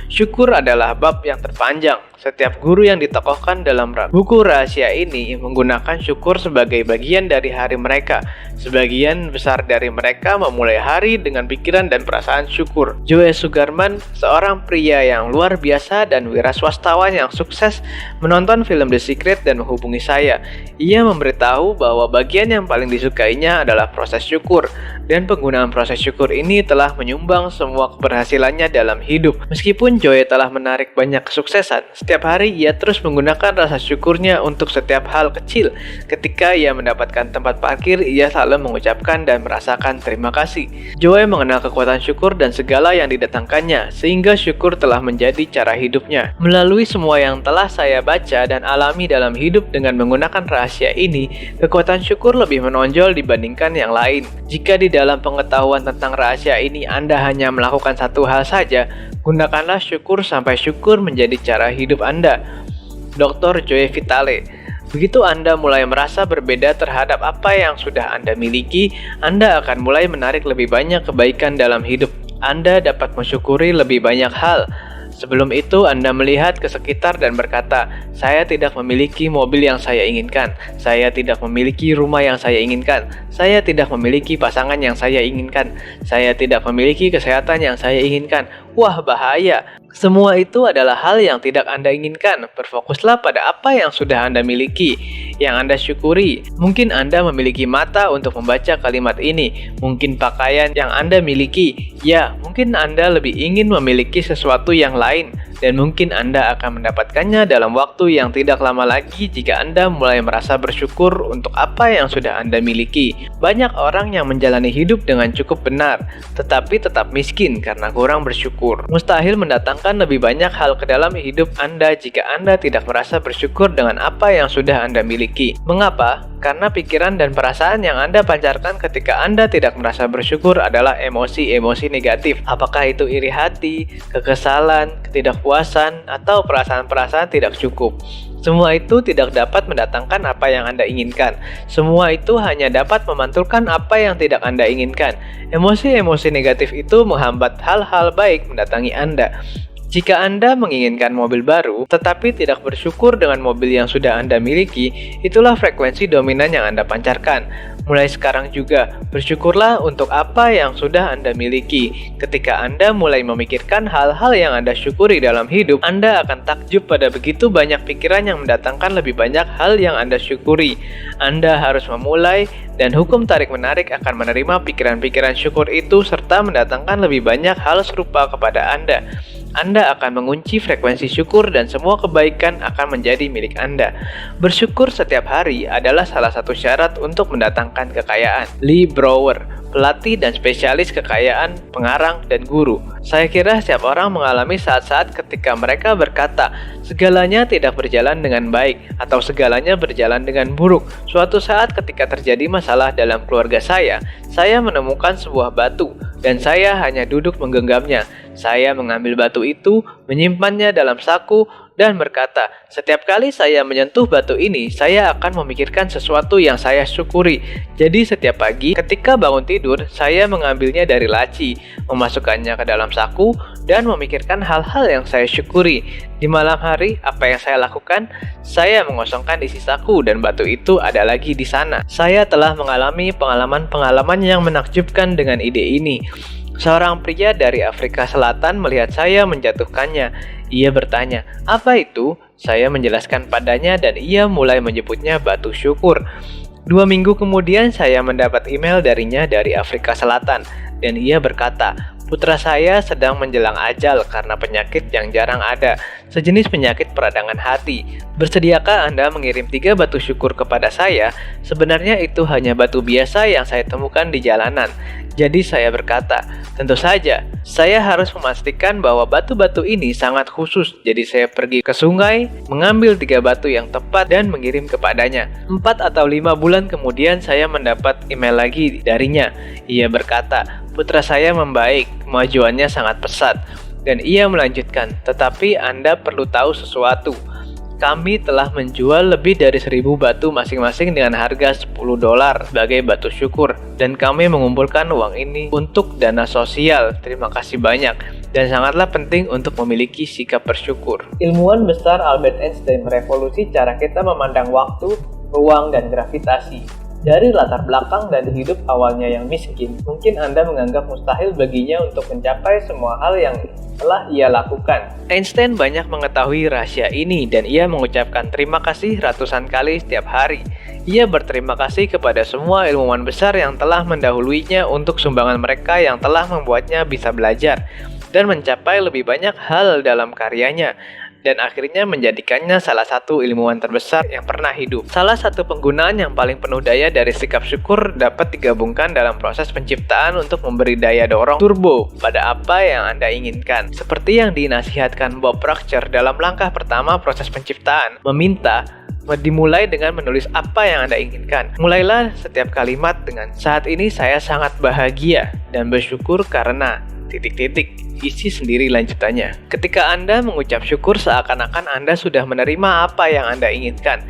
syukur adalah bab yang terpanjang. Setiap guru yang ditokohkan dalam buku rahasia ini menggunakan syukur sebagai bagian dari hari mereka. Sebagian besar dari mereka memulai hari dengan pikiran dan perasaan syukur. Joe Sugarman, seorang pria yang luar biasa dan wiraswastawan yang sukses, menonton film The Secret dan menghubungi saya. Ia memberitahu bahwa bagian yang paling disukainya adalah proses syukur, dan penggunaan proses syukur ini telah menyumbang semua keberhasilannya dalam hidup. Meskipun Joe telah menarik banyak kesuksesan, setiap hari ia terus menggunakan rasa syukurnya untuk setiap hal kecil. Ketika ia mendapatkan tempat parkir, ia selalu mengucapkan dan merasakan terima kasih. Joe mengenal kekuatan syukur dan segala yang didatangkannya, sehingga syukur telah menjadi cara hidupnya. Melalui semua yang telah saya baca dan alami dalam hidup dengan menggunakan rahasia ini, kekuatan syukur lebih menonjol dibandingkan yang lain. Jika di dalam pengetahuan tentang rahasia ini Anda hanya melakukan satu hal saja, gunakanlah syukur sampai syukur menjadi cara hidup Anda. Dr. Joe Vitale. Begitu Anda mulai merasa berbeda terhadap apa yang sudah Anda miliki, Anda akan mulai menarik lebih banyak kebaikan dalam hidup. Anda dapat mensyukuri lebih banyak hal. Sebelum itu, Anda melihat ke sekitar dan berkata, "Saya tidak memiliki mobil yang saya inginkan. Saya tidak memiliki rumah yang saya inginkan. Saya tidak memiliki pasangan yang saya inginkan. Saya tidak memiliki kesehatan yang saya inginkan." Wah, bahaya. Semua itu adalah hal yang tidak Anda inginkan. Berfokuslah pada apa yang sudah Anda miliki, yang Anda syukuri. Mungkin Anda memiliki mata untuk membaca kalimat ini. Mungkin pakaian yang Anda miliki. Ya, mungkin Anda lebih ingin memiliki sesuatu yang lain. Dan mungkin Anda akan mendapatkannya dalam waktu yang tidak lama lagi jika Anda mulai merasa bersyukur untuk apa yang sudah Anda miliki. Banyak orang yang menjalani hidup dengan cukup benar, tetapi tetap miskin karena kurang bersyukur. Mustahil mendatangkan lebih banyak hal ke dalam hidup Anda jika Anda tidak merasa bersyukur dengan apa yang sudah Anda miliki. Mengapa? Karena pikiran dan perasaan yang Anda pancarkan ketika Anda tidak merasa bersyukur adalah emosi-emosi negatif. Apakah itu iri hati, kekesalan, ketidakpuasan, atau perasaan-perasaan tidak cukup. Semua itu tidak dapat mendatangkan apa yang Anda inginkan. Semua itu hanya dapat memantulkan apa yang tidak Anda inginkan. Emosi-emosi negatif itu menghambat hal-hal baik mendatangi Anda. Jika Anda menginginkan mobil baru, tetapi tidak bersyukur dengan mobil yang sudah Anda miliki, itulah frekuensi dominan yang Anda pancarkan. Mulai sekarang juga, bersyukurlah untuk apa yang sudah Anda miliki. Ketika Anda mulai memikirkan hal-hal yang Anda syukuri dalam hidup, Anda akan takjub pada begitu banyak pikiran yang mendatangkan lebih banyak hal yang Anda syukuri. Anda harus memulai, dan hukum tarik-menarik akan menerima pikiran-pikiran syukur itu serta mendatangkan lebih banyak hal serupa kepada Anda. Anda akan mengunci frekuensi syukur dan semua kebaikan akan menjadi milik Anda. Bersyukur setiap hari adalah salah satu syarat untuk mendatangkan kekayaan. Lee Brower, pelatih dan spesialis kekayaan, pengarang, dan guru. Saya kira setiap orang mengalami saat-saat ketika mereka berkata, segalanya tidak berjalan dengan baik, atau segalanya berjalan dengan buruk. Suatu saat ketika terjadi masalah dalam keluarga saya menemukan sebuah batu, dan saya hanya duduk menggenggamnya. Saya mengambil batu itu, menyimpannya dalam saku, dan berkata, setiap kali saya menyentuh batu ini, saya akan memikirkan sesuatu yang saya syukuri. Jadi setiap pagi, ketika bangun tidur, saya mengambilnya dari laci, memasukkannya ke dalam saku, dan memikirkan hal-hal yang saya syukuri. Di malam hari, apa yang saya lakukan? Saya mengosongkan isi saku dan batu itu ada lagi di sana. Saya telah mengalami pengalaman-pengalaman yang menakjubkan dengan ide ini. Seorang pria dari Afrika Selatan melihat saya menjatuhkannya. Ia bertanya, "Apa itu?" Saya menjelaskan padanya dan ia mulai menyebutnya batu syukur. 2 minggu kemudian saya mendapat email darinya dari Afrika Selatan dan ia berkata, "Putra saya sedang menjelang ajal karena penyakit yang jarang ada, sejenis penyakit peradangan hati. Bersediakah Anda mengirim 3 batu syukur kepada saya?" Sebenarnya itu hanya batu biasa yang saya temukan di jalanan. Jadi saya berkata, tentu saja, saya harus memastikan bahwa batu-batu ini sangat khusus. Jadi saya pergi ke sungai, mengambil 3 batu yang tepat dan mengirim kepadanya. 4 atau 5 bulan kemudian saya mendapat email lagi darinya. Ia berkata, "Putra saya membaik, kemajuannya sangat pesat." Dan ia melanjutkan, "Tetapi Anda perlu tahu sesuatu. Kami telah menjual lebih dari 1000 batu masing-masing dengan harga $10 sebagai batu syukur. Dan kami mengumpulkan uang ini untuk dana sosial. Terima kasih banyak." dan sangatlah penting untuk memiliki sikap bersyukur. Ilmuwan besar Albert Einstein merevolusi cara kita memandang waktu, ruang, dan gravitasi. Dari latar belakang dan hidup awalnya yang miskin, mungkin Anda menganggap mustahil baginya untuk mencapai semua hal yang telah ia lakukan. Einstein banyak mengetahui rahasia ini dan ia mengucapkan terima kasih ratusan kali setiap hari. Ia berterima kasih kepada semua ilmuwan besar yang telah mendahuluinya untuk sumbangan mereka yang telah membuatnya bisa belajar dan mencapai lebih banyak hal dalam karyanya, dan akhirnya menjadikannya salah satu ilmuwan terbesar yang pernah hidup. Salah satu penggunaan yang paling penuh daya dari sikap syukur dapat digabungkan dalam proses penciptaan untuk memberi daya dorong turbo pada apa yang Anda inginkan. Seperti yang dinasihatkan Bob Proctor dalam langkah pertama proses penciptaan, dimulai dengan menulis apa yang Anda inginkan. Mulailah setiap kalimat dengan "Saat ini saya sangat bahagia dan bersyukur karena..." Isi sendiri lanjutannya. Ketika Anda mengucap syukur, seakan-akan Anda sudah menerima apa yang Anda inginkan.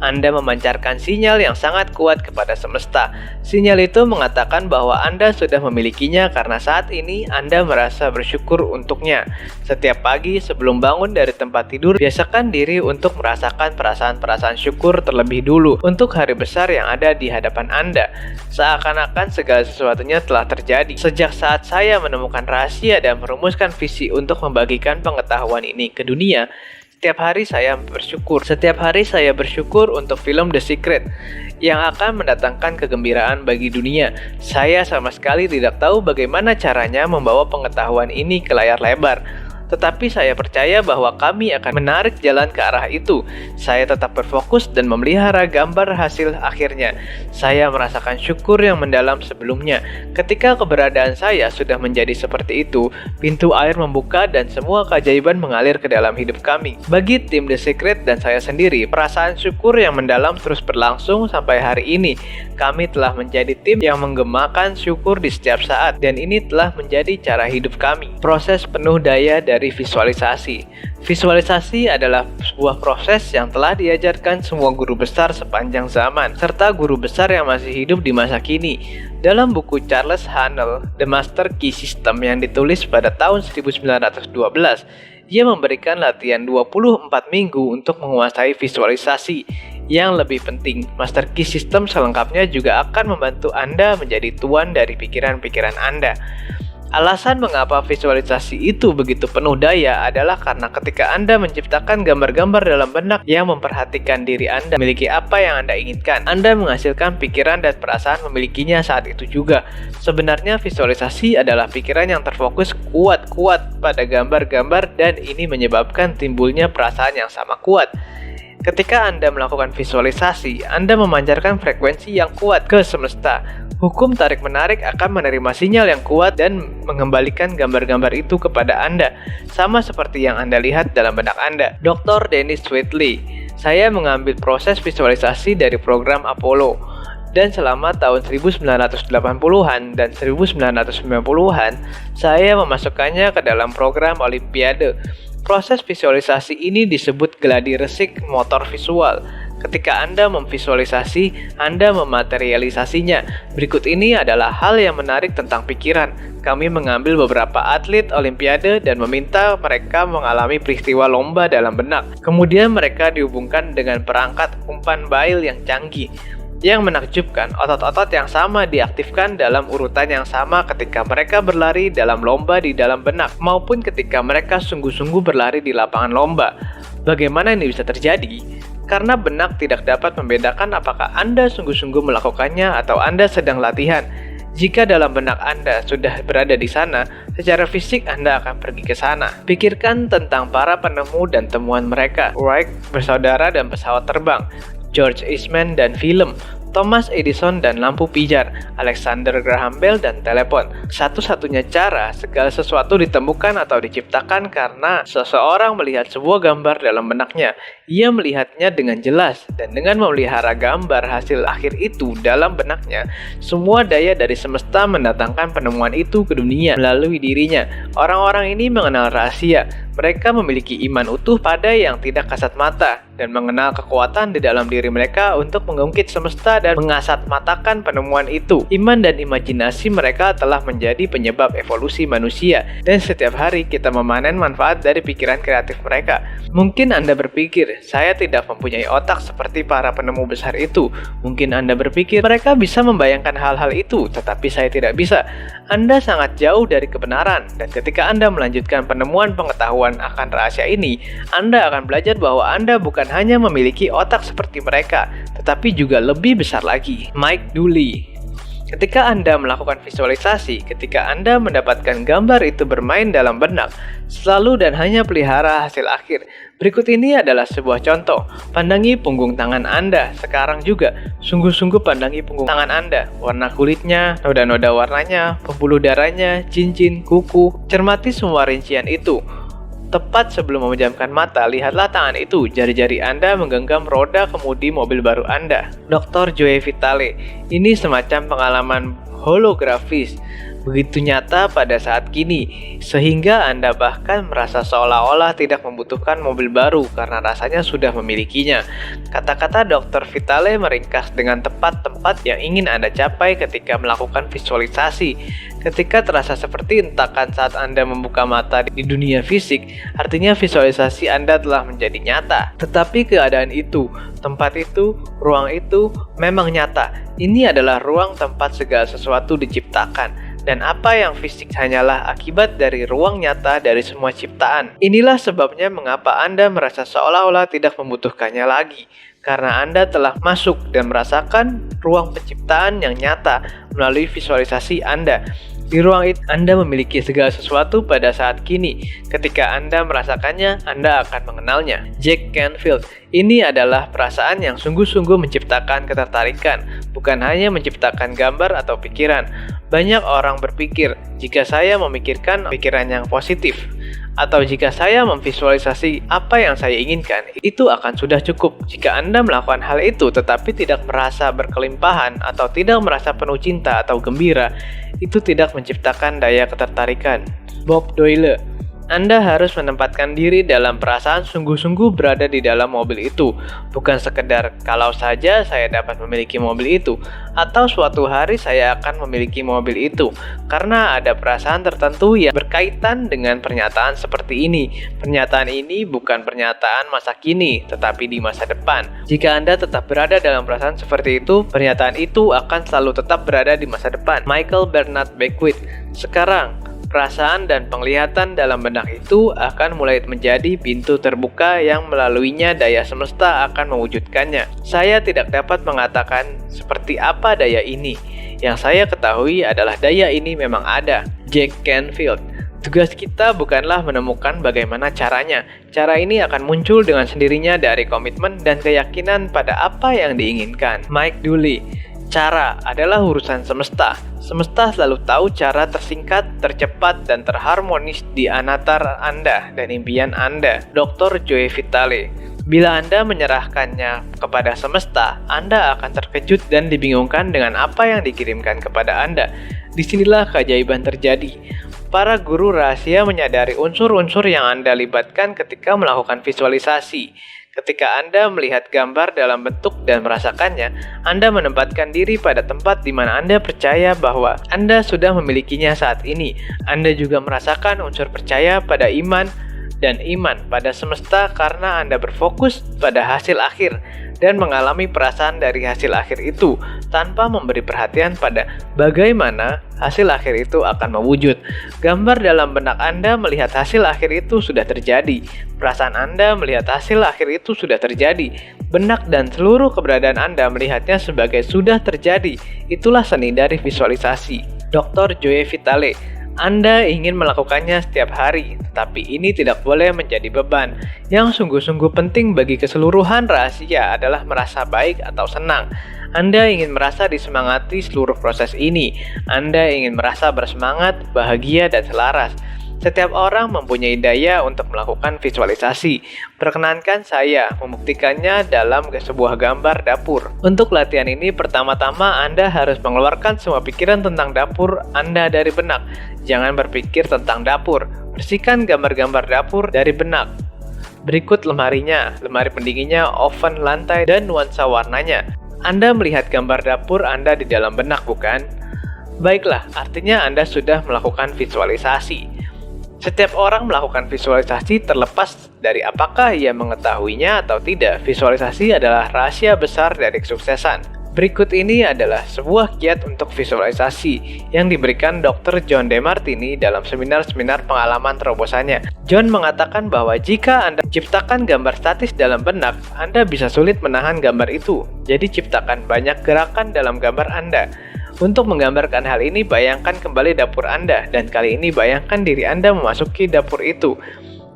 Anda memancarkan sinyal yang sangat kuat kepada semesta. Sinyal itu mengatakan bahwa Anda sudah memilikinya karena saat ini Anda merasa bersyukur untuknya. Setiap pagi sebelum bangun dari tempat tidur, biasakan diri untuk merasakan perasaan-perasaan syukur terlebih dulu untuk hari besar yang ada di hadapan Anda. Seakan-akan segala sesuatunya telah terjadi. Sejak saat saya menemukan rahasia dan merumuskan visi untuk membagikan pengetahuan ini ke dunia, setiap hari saya bersyukur untuk film The Secret yang akan mendatangkan kegembiraan bagi dunia. Saya sama sekali tidak tahu bagaimana caranya membawa pengetahuan ini ke layar lebar, tetapi saya percaya bahwa kami akan menarik jalan ke arah itu. Saya tetap berfokus dan memelihara gambar hasil akhirnya. Saya merasakan syukur yang mendalam sebelumnya. Ketika keberadaan saya sudah menjadi seperti itu, pintu air membuka dan semua keajaiban mengalir ke dalam hidup kami. Bagi tim The Secret dan saya sendiri, perasaan syukur yang mendalam terus berlangsung sampai hari ini. Kami telah menjadi tim yang menggemakan syukur di setiap saat, dan ini telah menjadi cara hidup kami. Proses penuh daya dari visualisasi. Visualisasi adalah sebuah proses yang telah diajarkan semua guru besar sepanjang zaman, serta guru besar yang masih hidup di masa kini. Dalam buku Charles Haanel, The Master Key System yang ditulis pada tahun 1912, dia memberikan latihan 24 minggu untuk menguasai visualisasi. Yang lebih penting, Master Key System selengkapnya juga akan membantu Anda menjadi tuan dari pikiran-pikiran Anda. Alasan mengapa visualisasi itu begitu penuh daya adalah karena ketika Anda menciptakan gambar-gambar dalam benak yang memperhatikan diri Anda memiliki apa yang Anda inginkan, Anda menghasilkan pikiran dan perasaan memilikinya saat itu juga. Sebenarnya visualisasi adalah pikiran yang terfokus kuat-kuat pada gambar-gambar, dan ini menyebabkan timbulnya perasaan yang sama kuat. Ketika Anda melakukan visualisasi, Anda memancarkan frekuensi yang kuat ke semesta. Hukum tarik-menarik akan menerima sinyal yang kuat dan mengembalikan gambar-gambar itu kepada Anda, sama seperti yang Anda lihat dalam benak Anda. Dr. Dennis Waitley, saya mengambil proses visualisasi dari program Apollo, dan selama tahun 1980-an dan 1990-an, saya memasukkannya ke dalam program Olimpiade. Proses visualisasi ini disebut gladi resik motor visual. Ketika Anda memvisualisasi, Anda mematerialisasinya. Berikut ini adalah hal yang menarik tentang pikiran. Kami mengambil beberapa atlet Olimpiade dan meminta mereka mengalami peristiwa lomba dalam benak. Kemudian mereka dihubungkan dengan perangkat umpan bail yang canggih. Yang menakjubkan, otot-otot yang sama diaktifkan dalam urutan yang sama ketika mereka berlari dalam lomba di dalam benak, maupun ketika mereka sungguh-sungguh berlari di lapangan lomba. Bagaimana ini bisa terjadi? Karena benak tidak dapat membedakan apakah Anda sungguh-sungguh melakukannya atau Anda sedang latihan. Jika dalam benak Anda sudah berada di sana, secara fisik Anda akan pergi ke sana. Pikirkan tentang para penemu dan temuan mereka, Wright bersaudara dan pesawat terbang, George Eastman dan film, Thomas Edison dan lampu pijar, Alexander Graham Bell dan telepon. Satu-satunya cara segala sesuatu ditemukan atau diciptakan karena seseorang melihat sebuah gambar dalam benaknya. Ia melihatnya dengan jelas, dan dengan memelihara gambar hasil akhir itu dalam benaknya, semua daya dari semesta mendatangkan penemuan itu ke dunia melalui dirinya. Orang-orang ini mengenal rahasia. Mereka memiliki iman utuh pada yang tidak kasat mata dan mengenal kekuatan di dalam diri mereka untuk mengungkit semesta dan mengasatmatakan penemuan itu. Iman dan imajinasi mereka telah menjadi penyebab evolusi manusia, dan setiap hari kita memanen manfaat dari pikiran kreatif mereka. Mungkin Anda berpikir, saya tidak mempunyai otak seperti para penemu besar itu. Mungkin Anda berpikir, mereka bisa membayangkan hal-hal itu, tetapi saya tidak bisa. Anda sangat jauh dari kebenaran, dan ketika Anda melanjutkan penemuan pengetahuan akan rahasia ini, Anda akan belajar bahwa Anda bukan hanya memiliki otak seperti mereka, tetapi juga lebih besar lagi. Mike Dooley. Ketika Anda melakukan visualisasi, ketika Anda mendapatkan gambar itu bermain dalam benak, selalu dan hanya pelihara hasil akhir. Berikut ini adalah sebuah contoh. Pandangi punggung tangan Anda sekarang juga. Sungguh-sungguh pandangi punggung tangan Anda. Warna kulitnya, noda-noda warnanya, pembuluh darahnya, cincin, kuku. Cermati semua rincian itu. Tepat sebelum memejamkan mata, lihatlah tangan itu. Jari-jari Anda menggenggam roda kemudi mobil baru Anda. Dr. Joe Vitale. Ini semacam pengalaman holografis, begitu nyata pada saat kini, sehingga Anda bahkan merasa seolah-olah tidak membutuhkan mobil baru karena rasanya sudah memilikinya. Kata-kata Dr. Vitale meringkas dengan tepat tempat yang ingin Anda capai ketika melakukan visualisasi. Ketika terasa seperti hentakan saat Anda membuka mata di dunia fisik, artinya visualisasi Anda telah menjadi nyata. Tetapi keadaan itu, tempat itu, ruang itu memang nyata. Ini adalah ruang tempat segala sesuatu diciptakan. Dan apa yang fisik hanyalah akibat dari ruang nyata dari semua ciptaan. Inilah sebabnya mengapa Anda merasa seolah-olah tidak membutuhkannya lagi. Karena Anda telah masuk dan merasakan ruang penciptaan yang nyata melalui visualisasi Anda. Di ruang itu, Anda memiliki segala sesuatu pada saat kini. Ketika Anda merasakannya, Anda akan mengenalnya. Jack Canfield. Ini adalah perasaan yang sungguh-sungguh menciptakan ketertarikan, bukan hanya menciptakan gambar atau pikiran. Banyak orang berpikir, jika saya memikirkan pikiran yang positif, atau jika saya memvisualisasi apa yang saya inginkan, itu akan sudah cukup. Jika Anda melakukan hal itu tetapi tidak merasa berkelimpahan atau tidak merasa penuh cinta atau gembira, itu tidak menciptakan daya ketertarikan. Bob Doyle. Anda harus menempatkan diri dalam perasaan sungguh-sungguh berada di dalam mobil itu. Bukan sekedar kalau saja saya dapat memiliki mobil itu, atau suatu hari saya akan memiliki mobil itu. Karena ada perasaan tertentu yang berkaitan dengan pernyataan seperti ini. Pernyataan ini bukan pernyataan masa kini, tetapi di masa depan. Jika Anda tetap berada dalam perasaan seperti itu, pernyataan itu akan selalu tetap berada di masa depan. Michael Bernard Beckwith. Sekarang, perasaan dan penglihatan dalam benak itu akan mulai menjadi pintu terbuka yang melaluinya daya semesta akan mewujudkannya. Saya tidak dapat mengatakan seperti apa daya ini. Yang saya ketahui adalah daya ini memang ada. Jack Canfield. Tugas kita bukanlah menemukan bagaimana caranya. Cara ini akan muncul dengan sendirinya dari komitmen dan keyakinan pada apa yang diinginkan. Mike Dooley. Cara adalah urusan semesta. Semesta selalu tahu cara tersingkat, tercepat, dan terharmonis di antara Anda dan impian Anda. Dr. Joe Vitale. Bila Anda menyerahkannya kepada semesta, Anda akan terkejut dan dibingungkan dengan apa yang dikirimkan kepada Anda. Disinilah keajaiban terjadi. Para guru rahasia menyadari unsur-unsur yang Anda libatkan ketika melakukan visualisasi. Ketika Anda melihat gambar dalam bentuk dan merasakannya, Anda menempatkan diri pada tempat di mana Anda percaya bahwa Anda sudah memilikinya saat ini. Anda juga merasakan unsur percaya pada iman dan iman pada semesta karena Anda berfokus pada hasil akhir dan mengalami perasaan dari hasil akhir itu tanpa memberi perhatian pada bagaimana hasil akhir itu akan mewujud. Gambar dalam benak Anda melihat hasil akhir itu sudah terjadi. Perasaan Anda melihat hasil akhir itu sudah terjadi. Benak dan seluruh keberadaan Anda melihatnya sebagai sudah terjadi. Itulah seni dari visualisasi. Dr. Joe Vitale. Anda ingin melakukannya setiap hari, tetapi ini tidak boleh menjadi beban. Yang sungguh-sungguh penting bagi keseluruhan rahasia adalah merasa baik atau senang. Anda ingin merasa disemangati seluruh proses ini. Anda ingin merasa bersemangat, bahagia, dan selaras. Setiap orang mempunyai daya untuk melakukan visualisasi. Perkenankan saya membuktikannya dalam sebuah gambar dapur. Untuk latihan ini, pertama-tama Anda harus mengeluarkan semua pikiran tentang dapur Anda dari benak. Jangan berpikir tentang dapur. Bersihkan gambar-gambar dapur dari benak. Berikut lemarinya, lemari pendinginnya, oven, lantai, dan nuansa warnanya. Anda melihat gambar dapur Anda di dalam benak, bukan? Baiklah, artinya Anda sudah melakukan visualisasi. Setiap orang melakukan visualisasi terlepas dari apakah ia mengetahuinya atau tidak. Visualisasi adalah rahasia besar dari kesuksesan. Berikut ini adalah sebuah kiat untuk visualisasi yang diberikan Dr. John DeMartini dalam seminar-seminar pengalaman terobosannya. John mengatakan bahwa jika Anda ciptakan gambar statis dalam benak, Anda bisa sulit menahan gambar itu. Jadi ciptakan banyak gerakan dalam gambar Anda. Untuk menggambarkan hal ini, bayangkan kembali dapur Anda, dan kali ini bayangkan diri Anda memasuki dapur itu,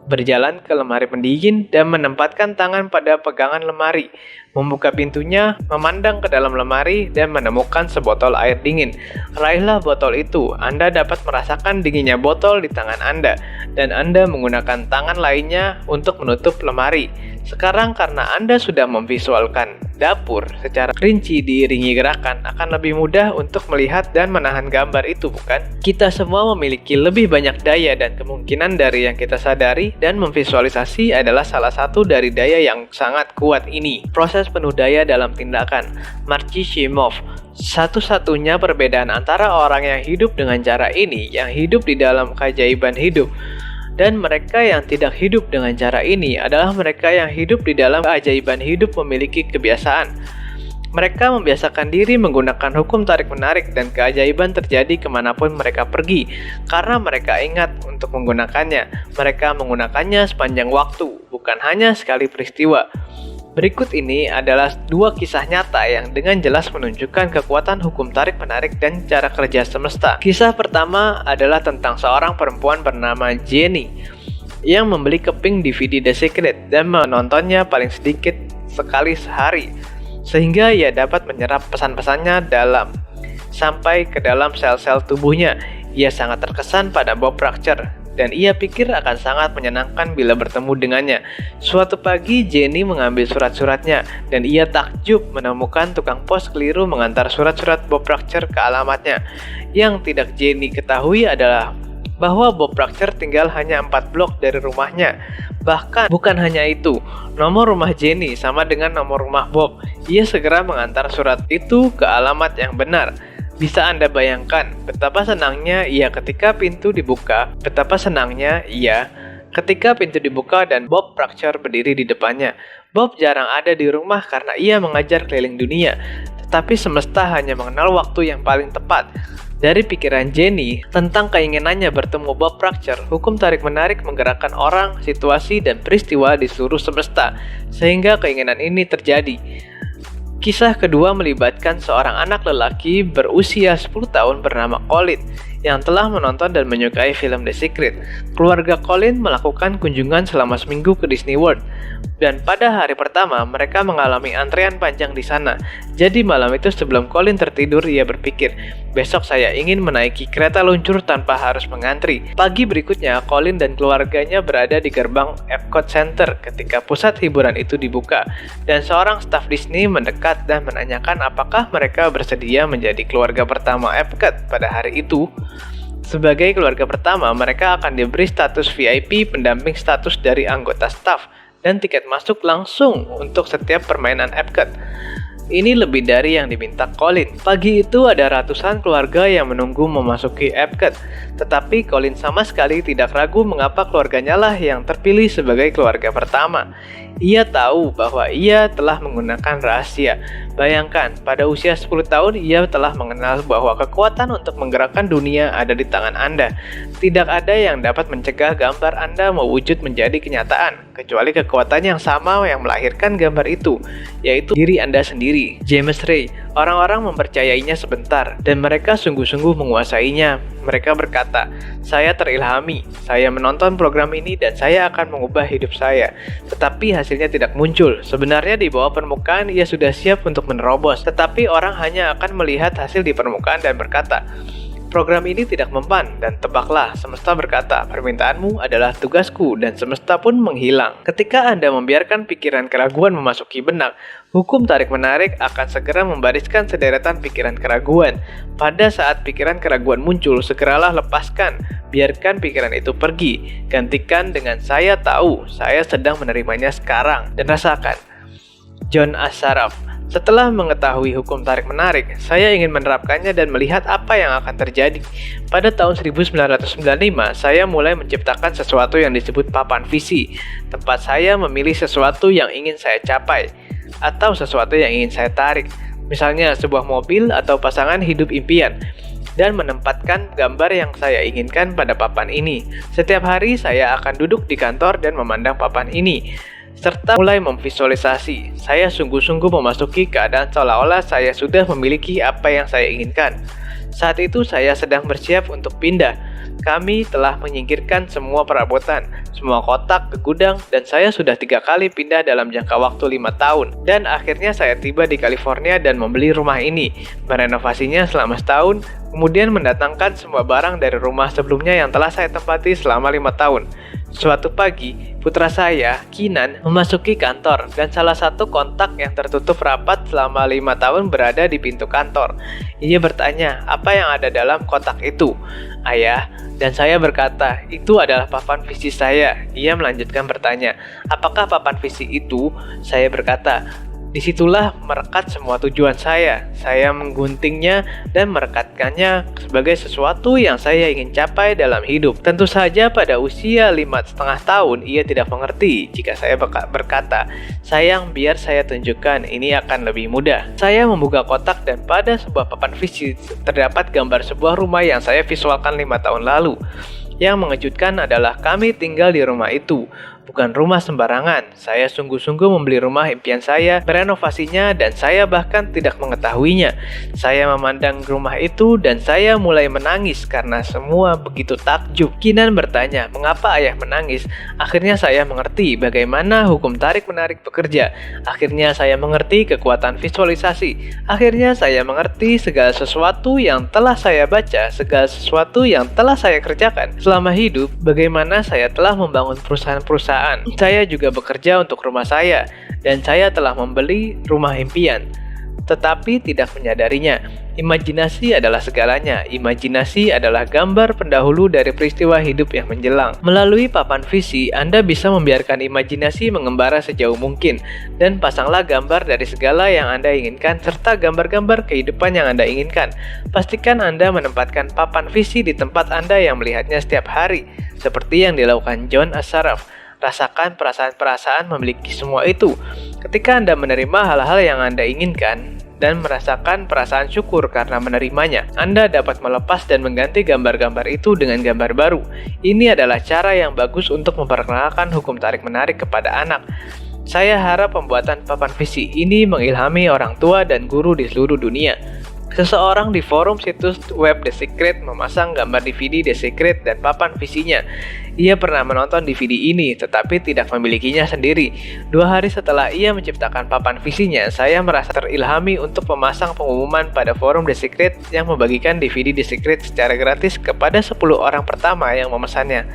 berjalan ke lemari pendingin dan menempatkan tangan pada pegangan lemari, membuka pintunya, memandang ke dalam lemari, dan menemukan sebotol air dingin. Raihlah botol itu. Anda dapat merasakan dinginnya botol di tangan Anda, dan Anda menggunakan tangan lainnya untuk menutup lemari. Sekarang karena Anda sudah memvisualkan dapur secara rinci diiringi gerakan, akan lebih mudah untuk melihat dan menahan gambar itu, bukan? Kita semua memiliki lebih banyak daya dan kemungkinan dari yang kita sadari, dan memvisualisasi adalah salah satu dari daya yang sangat kuat ini. Proses penuh daya dalam tindakan. Marci Shimov. Satu-satunya perbedaan antara orang yang hidup dengan cara ini, yang hidup di dalam keajaiban hidup, dan mereka yang tidak hidup dengan cara ini adalah mereka yang hidup di dalam keajaiban hidup memiliki kebiasaan. Mereka membiasakan diri menggunakan hukum tarik-menarik dan keajaiban terjadi kemanapun mereka pergi karena mereka ingat untuk menggunakannya. Mereka menggunakannya sepanjang waktu, bukan hanya sekali peristiwa. Berikut ini adalah dua kisah nyata yang dengan jelas menunjukkan kekuatan hukum tarik-menarik dan cara kerja semesta. Kisah pertama adalah tentang seorang perempuan bernama Jenny yang membeli keping DVD The Secret dan menontonnya paling sedikit sekali sehari, sehingga ia dapat menyerap pesan-pesannya sampai ke dalam sel-sel tubuhnya. Ia sangat terkesan pada Bob Proctor, dan ia pikir akan sangat menyenangkan bila bertemu dengannya. Suatu pagi, Jenny mengambil surat-suratnya, dan ia takjub menemukan tukang pos keliru mengantar surat-surat Bob Proctor ke alamatnya. Yang tidak Jenny ketahui adalah bahwa Bob Proctor tinggal hanya 4 blok dari rumahnya. Bahkan bukan hanya itu, nomor rumah Jenny sama dengan nomor rumah Bob. Ia segera mengantar surat itu ke alamat yang benar. Bisa Anda bayangkan betapa senangnya ia ketika pintu dibuka dan Bob Proctor berdiri di depannya. Bob jarang ada di rumah karena ia mengajar keliling dunia, tetapi semesta hanya mengenal waktu yang paling tepat. Dari pikiran Jenny tentang keinginannya bertemu Bob Proctor, hukum tarik-menarik menggerakkan orang, situasi, dan peristiwa di seluruh semesta, sehingga keinginan ini terjadi. Kisah kedua melibatkan seorang anak lelaki berusia 10 tahun bernama Colin yang telah menonton dan menyukai film The Secret. Keluarga Colin melakukan kunjungan selama seminggu ke Disney World, dan pada hari pertama mereka mengalami antrean panjang di sana. Jadi malam itu sebelum Colin tertidur, ia berpikir, besok saya ingin menaiki kereta luncur tanpa harus mengantri. Pagi berikutnya, Colin dan keluarganya berada di gerbang Epcot Center ketika pusat hiburan itu dibuka, dan seorang staf Disney mendekat dan menanyakan apakah mereka bersedia menjadi keluarga pertama Epcot pada hari itu. Sebagai keluarga pertama, mereka akan diberi status VIP pendamping status dari anggota staf dan tiket masuk langsung untuk setiap permainan Epcot. Ini lebih dari yang diminta Colin. Pagi itu ada ratusan keluarga yang menunggu memasuki Epcot, tetapi Colin sama sekali tidak ragu mengapa keluarganya lah yang terpilih sebagai keluarga pertama. Ia tahu bahwa ia telah menggunakan rahasia. Bayangkan, pada usia 10 tahun ia telah mengenal bahwa kekuatan untuk menggerakkan dunia ada di tangan Anda. Tidak ada yang dapat mencegah gambar Anda mewujud menjadi kenyataan, kecuali kekuatan yang sama yang melahirkan gambar itu, yaitu diri Anda sendiri. James Ray, orang-orang mempercayainya sebentar, dan mereka sungguh-sungguh menguasainya. Mereka berkata, saya terilhami, saya menonton program ini dan saya akan mengubah hidup saya. Tetapi hasilnya tidak muncul. Sebenarnya di bawah permukaan ia sudah siap untuk menerobos, tetapi orang hanya akan melihat hasil di permukaan dan berkata, Program ini tidak mempan, dan tebaklah, semesta berkata, permintaanmu adalah tugasku, dan semesta pun menghilang. Ketika Anda membiarkan pikiran keraguan memasuki benak, hukum tarik-menarik akan segera membariskan sederetan pikiran keraguan. Pada saat pikiran keraguan muncul, segeralah lepaskan, biarkan pikiran itu pergi. Gantikan dengan saya tahu, saya sedang menerimanya sekarang, dan rasakan. John Assaraf. Setelah mengetahui hukum tarik-menarik, saya ingin menerapkannya dan melihat apa yang akan terjadi. Pada tahun 1995, saya mulai menciptakan sesuatu yang disebut papan visi, tempat saya memilih sesuatu yang ingin saya capai, atau sesuatu yang ingin saya tarik, misalnya sebuah mobil atau pasangan hidup impian, dan menempatkan gambar yang saya inginkan pada papan ini. Setiap hari saya akan duduk di kantor dan memandang papan ini, serta mulai memvisualisasi. Saya sungguh-sungguh memasuki keadaan seolah-olah saya sudah memiliki apa yang saya inginkan. Saat itu saya sedang bersiap untuk pindah. Kami telah menyingkirkan semua perabotan, semua kotak ke gudang, dan saya sudah 3 kali pindah dalam jangka waktu 5 tahun. Dan akhirnya saya tiba di California dan membeli rumah ini, merenovasinya selama setahun, kemudian mendatangkan semua barang dari rumah sebelumnya yang telah saya tempati selama 5 tahun. Suatu pagi, putra saya, Kinan, memasuki kantor, dan salah satu kontak yang tertutup rapat selama 5 tahun berada di pintu kantor. Ia bertanya, apa yang ada dalam kotak itu? Ayah, dan saya berkata, itu adalah papan visi saya. Ia melanjutkan bertanya, apakah papan visi itu? Saya berkata, disitulah merekat semua tujuan saya. Saya mengguntingnya dan merekatkannya sebagai sesuatu yang saya ingin capai dalam hidup. Tentu saja pada usia 5,5 tahun, ia tidak mengerti jika saya berkata, sayang, biar saya tunjukkan, ini akan lebih mudah. Saya membuka kotak dan pada sebuah papan visi terdapat gambar sebuah rumah yang saya visualkan 5 tahun lalu. Yang mengejutkan adalah kami tinggal di rumah itu. Bukan rumah sembarangan. Saya sungguh-sungguh membeli rumah impian saya, merenovasinya, dan saya bahkan tidak mengetahuinya. Saya memandang rumah itu dan saya mulai menangis karena semua begitu takjub. Kinan bertanya, mengapa ayah menangis? Akhirnya saya mengerti bagaimana hukum tarik-menarik bekerja. Akhirnya saya mengerti kekuatan visualisasi. Akhirnya saya mengerti segala sesuatu yang telah saya baca, segala sesuatu yang telah saya kerjakan selama hidup, bagaimana saya telah membangun perusahaan-perusahaan. Saya juga bekerja untuk rumah saya, dan saya telah membeli rumah impian, tetapi tidak menyadarinya. Imajinasi adalah segalanya. Imajinasi adalah gambar pendahulu dari peristiwa hidup yang menjelang. Melalui papan visi, Anda bisa membiarkan imajinasi mengembara sejauh mungkin, dan pasanglah gambar dari segala yang Anda inginkan, serta gambar-gambar kehidupan yang Anda inginkan. Pastikan Anda menempatkan papan visi di tempat Anda yang melihatnya setiap hari, seperti yang dilakukan John Assaraf. Rasakan perasaan-perasaan memiliki semua itu. Ketika Anda menerima hal-hal yang Anda inginkan dan merasakan perasaan syukur karena menerimanya, Anda dapat melepas dan mengganti gambar-gambar itu dengan gambar baru. Ini adalah cara yang bagus untuk memperkenalkan hukum tarik-menarik kepada anak. Saya harap pembuatan papan visi ini mengilhami orang tua dan guru di seluruh dunia. Seseorang di forum situs web The Secret memasang gambar DVD The Secret dan papan visinya. Ia pernah menonton DVD ini, tetapi tidak memilikinya sendiri. 2 hari setelah ia menciptakan papan visinya, saya merasa terilhami untuk memasang pengumuman pada forum The Secret yang membagikan DVD The Secret secara gratis kepada 10 orang pertama yang memesannya.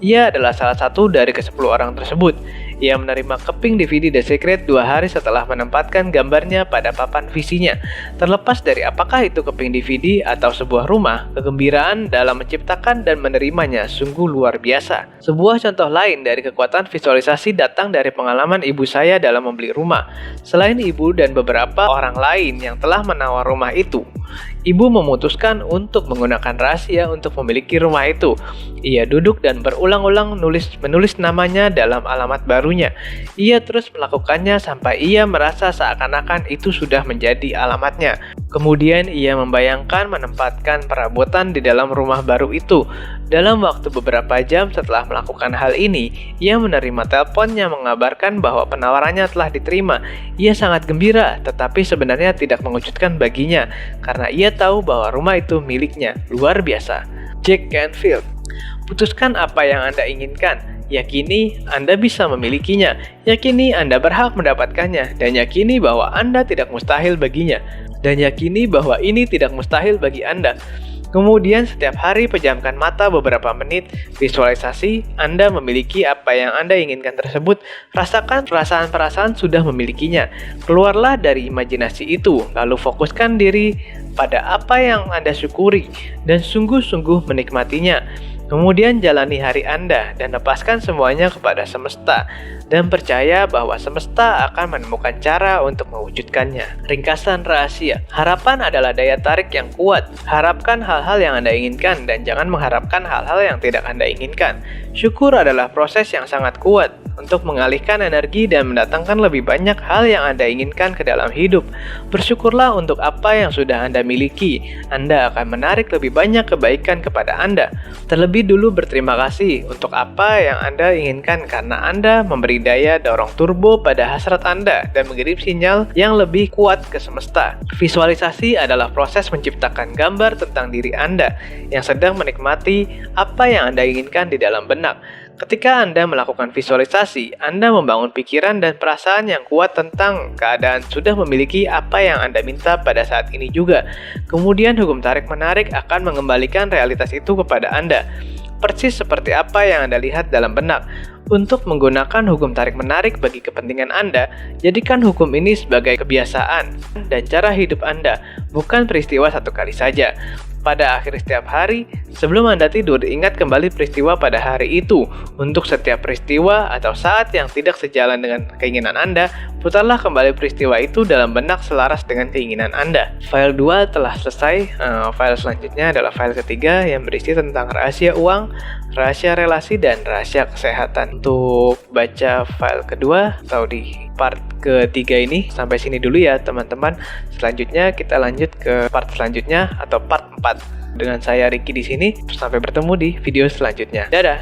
Ia adalah salah satu dari ke-10 orang tersebut. Ia menerima keping DVD The Secret 2 hari setelah menempatkan gambarnya pada papan visinya. Terlepas dari apakah itu keping DVD atau sebuah rumah, kegembiraan dalam menciptakan dan menerimanya sungguh luar biasa. Sebuah contoh lain dari kekuatan visualisasi datang dari pengalaman ibu saya dalam membeli rumah. Selain ibu dan beberapa orang lain yang telah menawar rumah itu, ibu memutuskan untuk menggunakan rahasia untuk memiliki rumah itu. Ia duduk dan berulang-ulang menulis namanya dalam alamat barunya. Ia terus melakukannya sampai ia merasa seakan-akan itu sudah menjadi alamatnya. Kemudian ia membayangkan menempatkan perabotan di dalam rumah baru itu. Dalam waktu beberapa jam setelah melakukan hal ini, ia menerima telepon yang mengabarkan bahwa penawarannya telah diterima. Ia sangat gembira, tetapi sebenarnya tidak mengejutkan baginya, karena ia tahu bahwa rumah itu miliknya. Luar biasa. Jack Canfield. Putuskan apa yang Anda inginkan. Yakini Anda bisa memilikinya. Yakini Anda berhak mendapatkannya. Dan yakini bahwa Anda tidak mustahil baginya. Dan yakini bahwa ini tidak mustahil bagi Anda. Kemudian setiap hari pejamkan mata beberapa menit, visualisasi Anda memiliki apa yang Anda inginkan tersebut, rasakan perasaan-perasaan sudah memilikinya. Keluarlah dari imajinasi itu, lalu fokuskan diri pada apa yang Anda syukuri dan sungguh-sungguh menikmatinya. Kemudian jalani hari Anda dan lepaskan semuanya kepada semesta dan percaya bahwa semesta akan menemukan cara untuk mewujudkannya. Ringkasan rahasia. Harapan adalah daya tarik yang kuat. Harapkan hal-hal yang Anda inginkan dan jangan mengharapkan hal-hal yang tidak Anda inginkan. Syukur adalah proses yang sangat kuat untuk mengalihkan energi dan mendatangkan lebih banyak hal yang Anda inginkan ke dalam hidup. Bersyukurlah untuk apa yang sudah Anda miliki. Anda akan menarik lebih banyak kebaikan kepada Anda. Terlebih dulu berterima kasih untuk apa yang Anda inginkan karena Anda memberi daya dorong turbo pada hasrat Anda dan mengirim sinyal yang lebih kuat ke semesta. Visualisasi adalah proses menciptakan gambar tentang diri Anda yang sedang menikmati apa yang Anda inginkan di dalam benak. Ketika Anda melakukan visualisasi, Anda membangun pikiran dan perasaan yang kuat tentang keadaan sudah memiliki apa yang Anda minta pada saat ini juga. Kemudian hukum tarik-menarik akan mengembalikan realitas itu kepada Anda. Persis seperti apa yang Anda lihat dalam benak. Untuk menggunakan hukum tarik-menarik bagi kepentingan Anda, jadikan hukum ini sebagai kebiasaan dan cara hidup Anda, bukan peristiwa satu kali saja. Pada akhir setiap hari, sebelum Anda tidur, ingat kembali peristiwa pada hari itu. Untuk setiap peristiwa atau saat yang tidak sejalan dengan keinginan Anda, putarlah kembali peristiwa itu dalam benak selaras dengan keinginan Anda. File 2 telah selesai. File selanjutnya adalah file ketiga yang berisi tentang rahasia uang, rahasia relasi, dan rahasia kesehatan. Untuk baca file kedua atau di part ketiga ini, sampai sini dulu ya teman-teman. Selanjutnya kita lanjut ke part selanjutnya atau part 4 dengan saya Ricky di sini. Sampai bertemu di video selanjutnya. Dadah.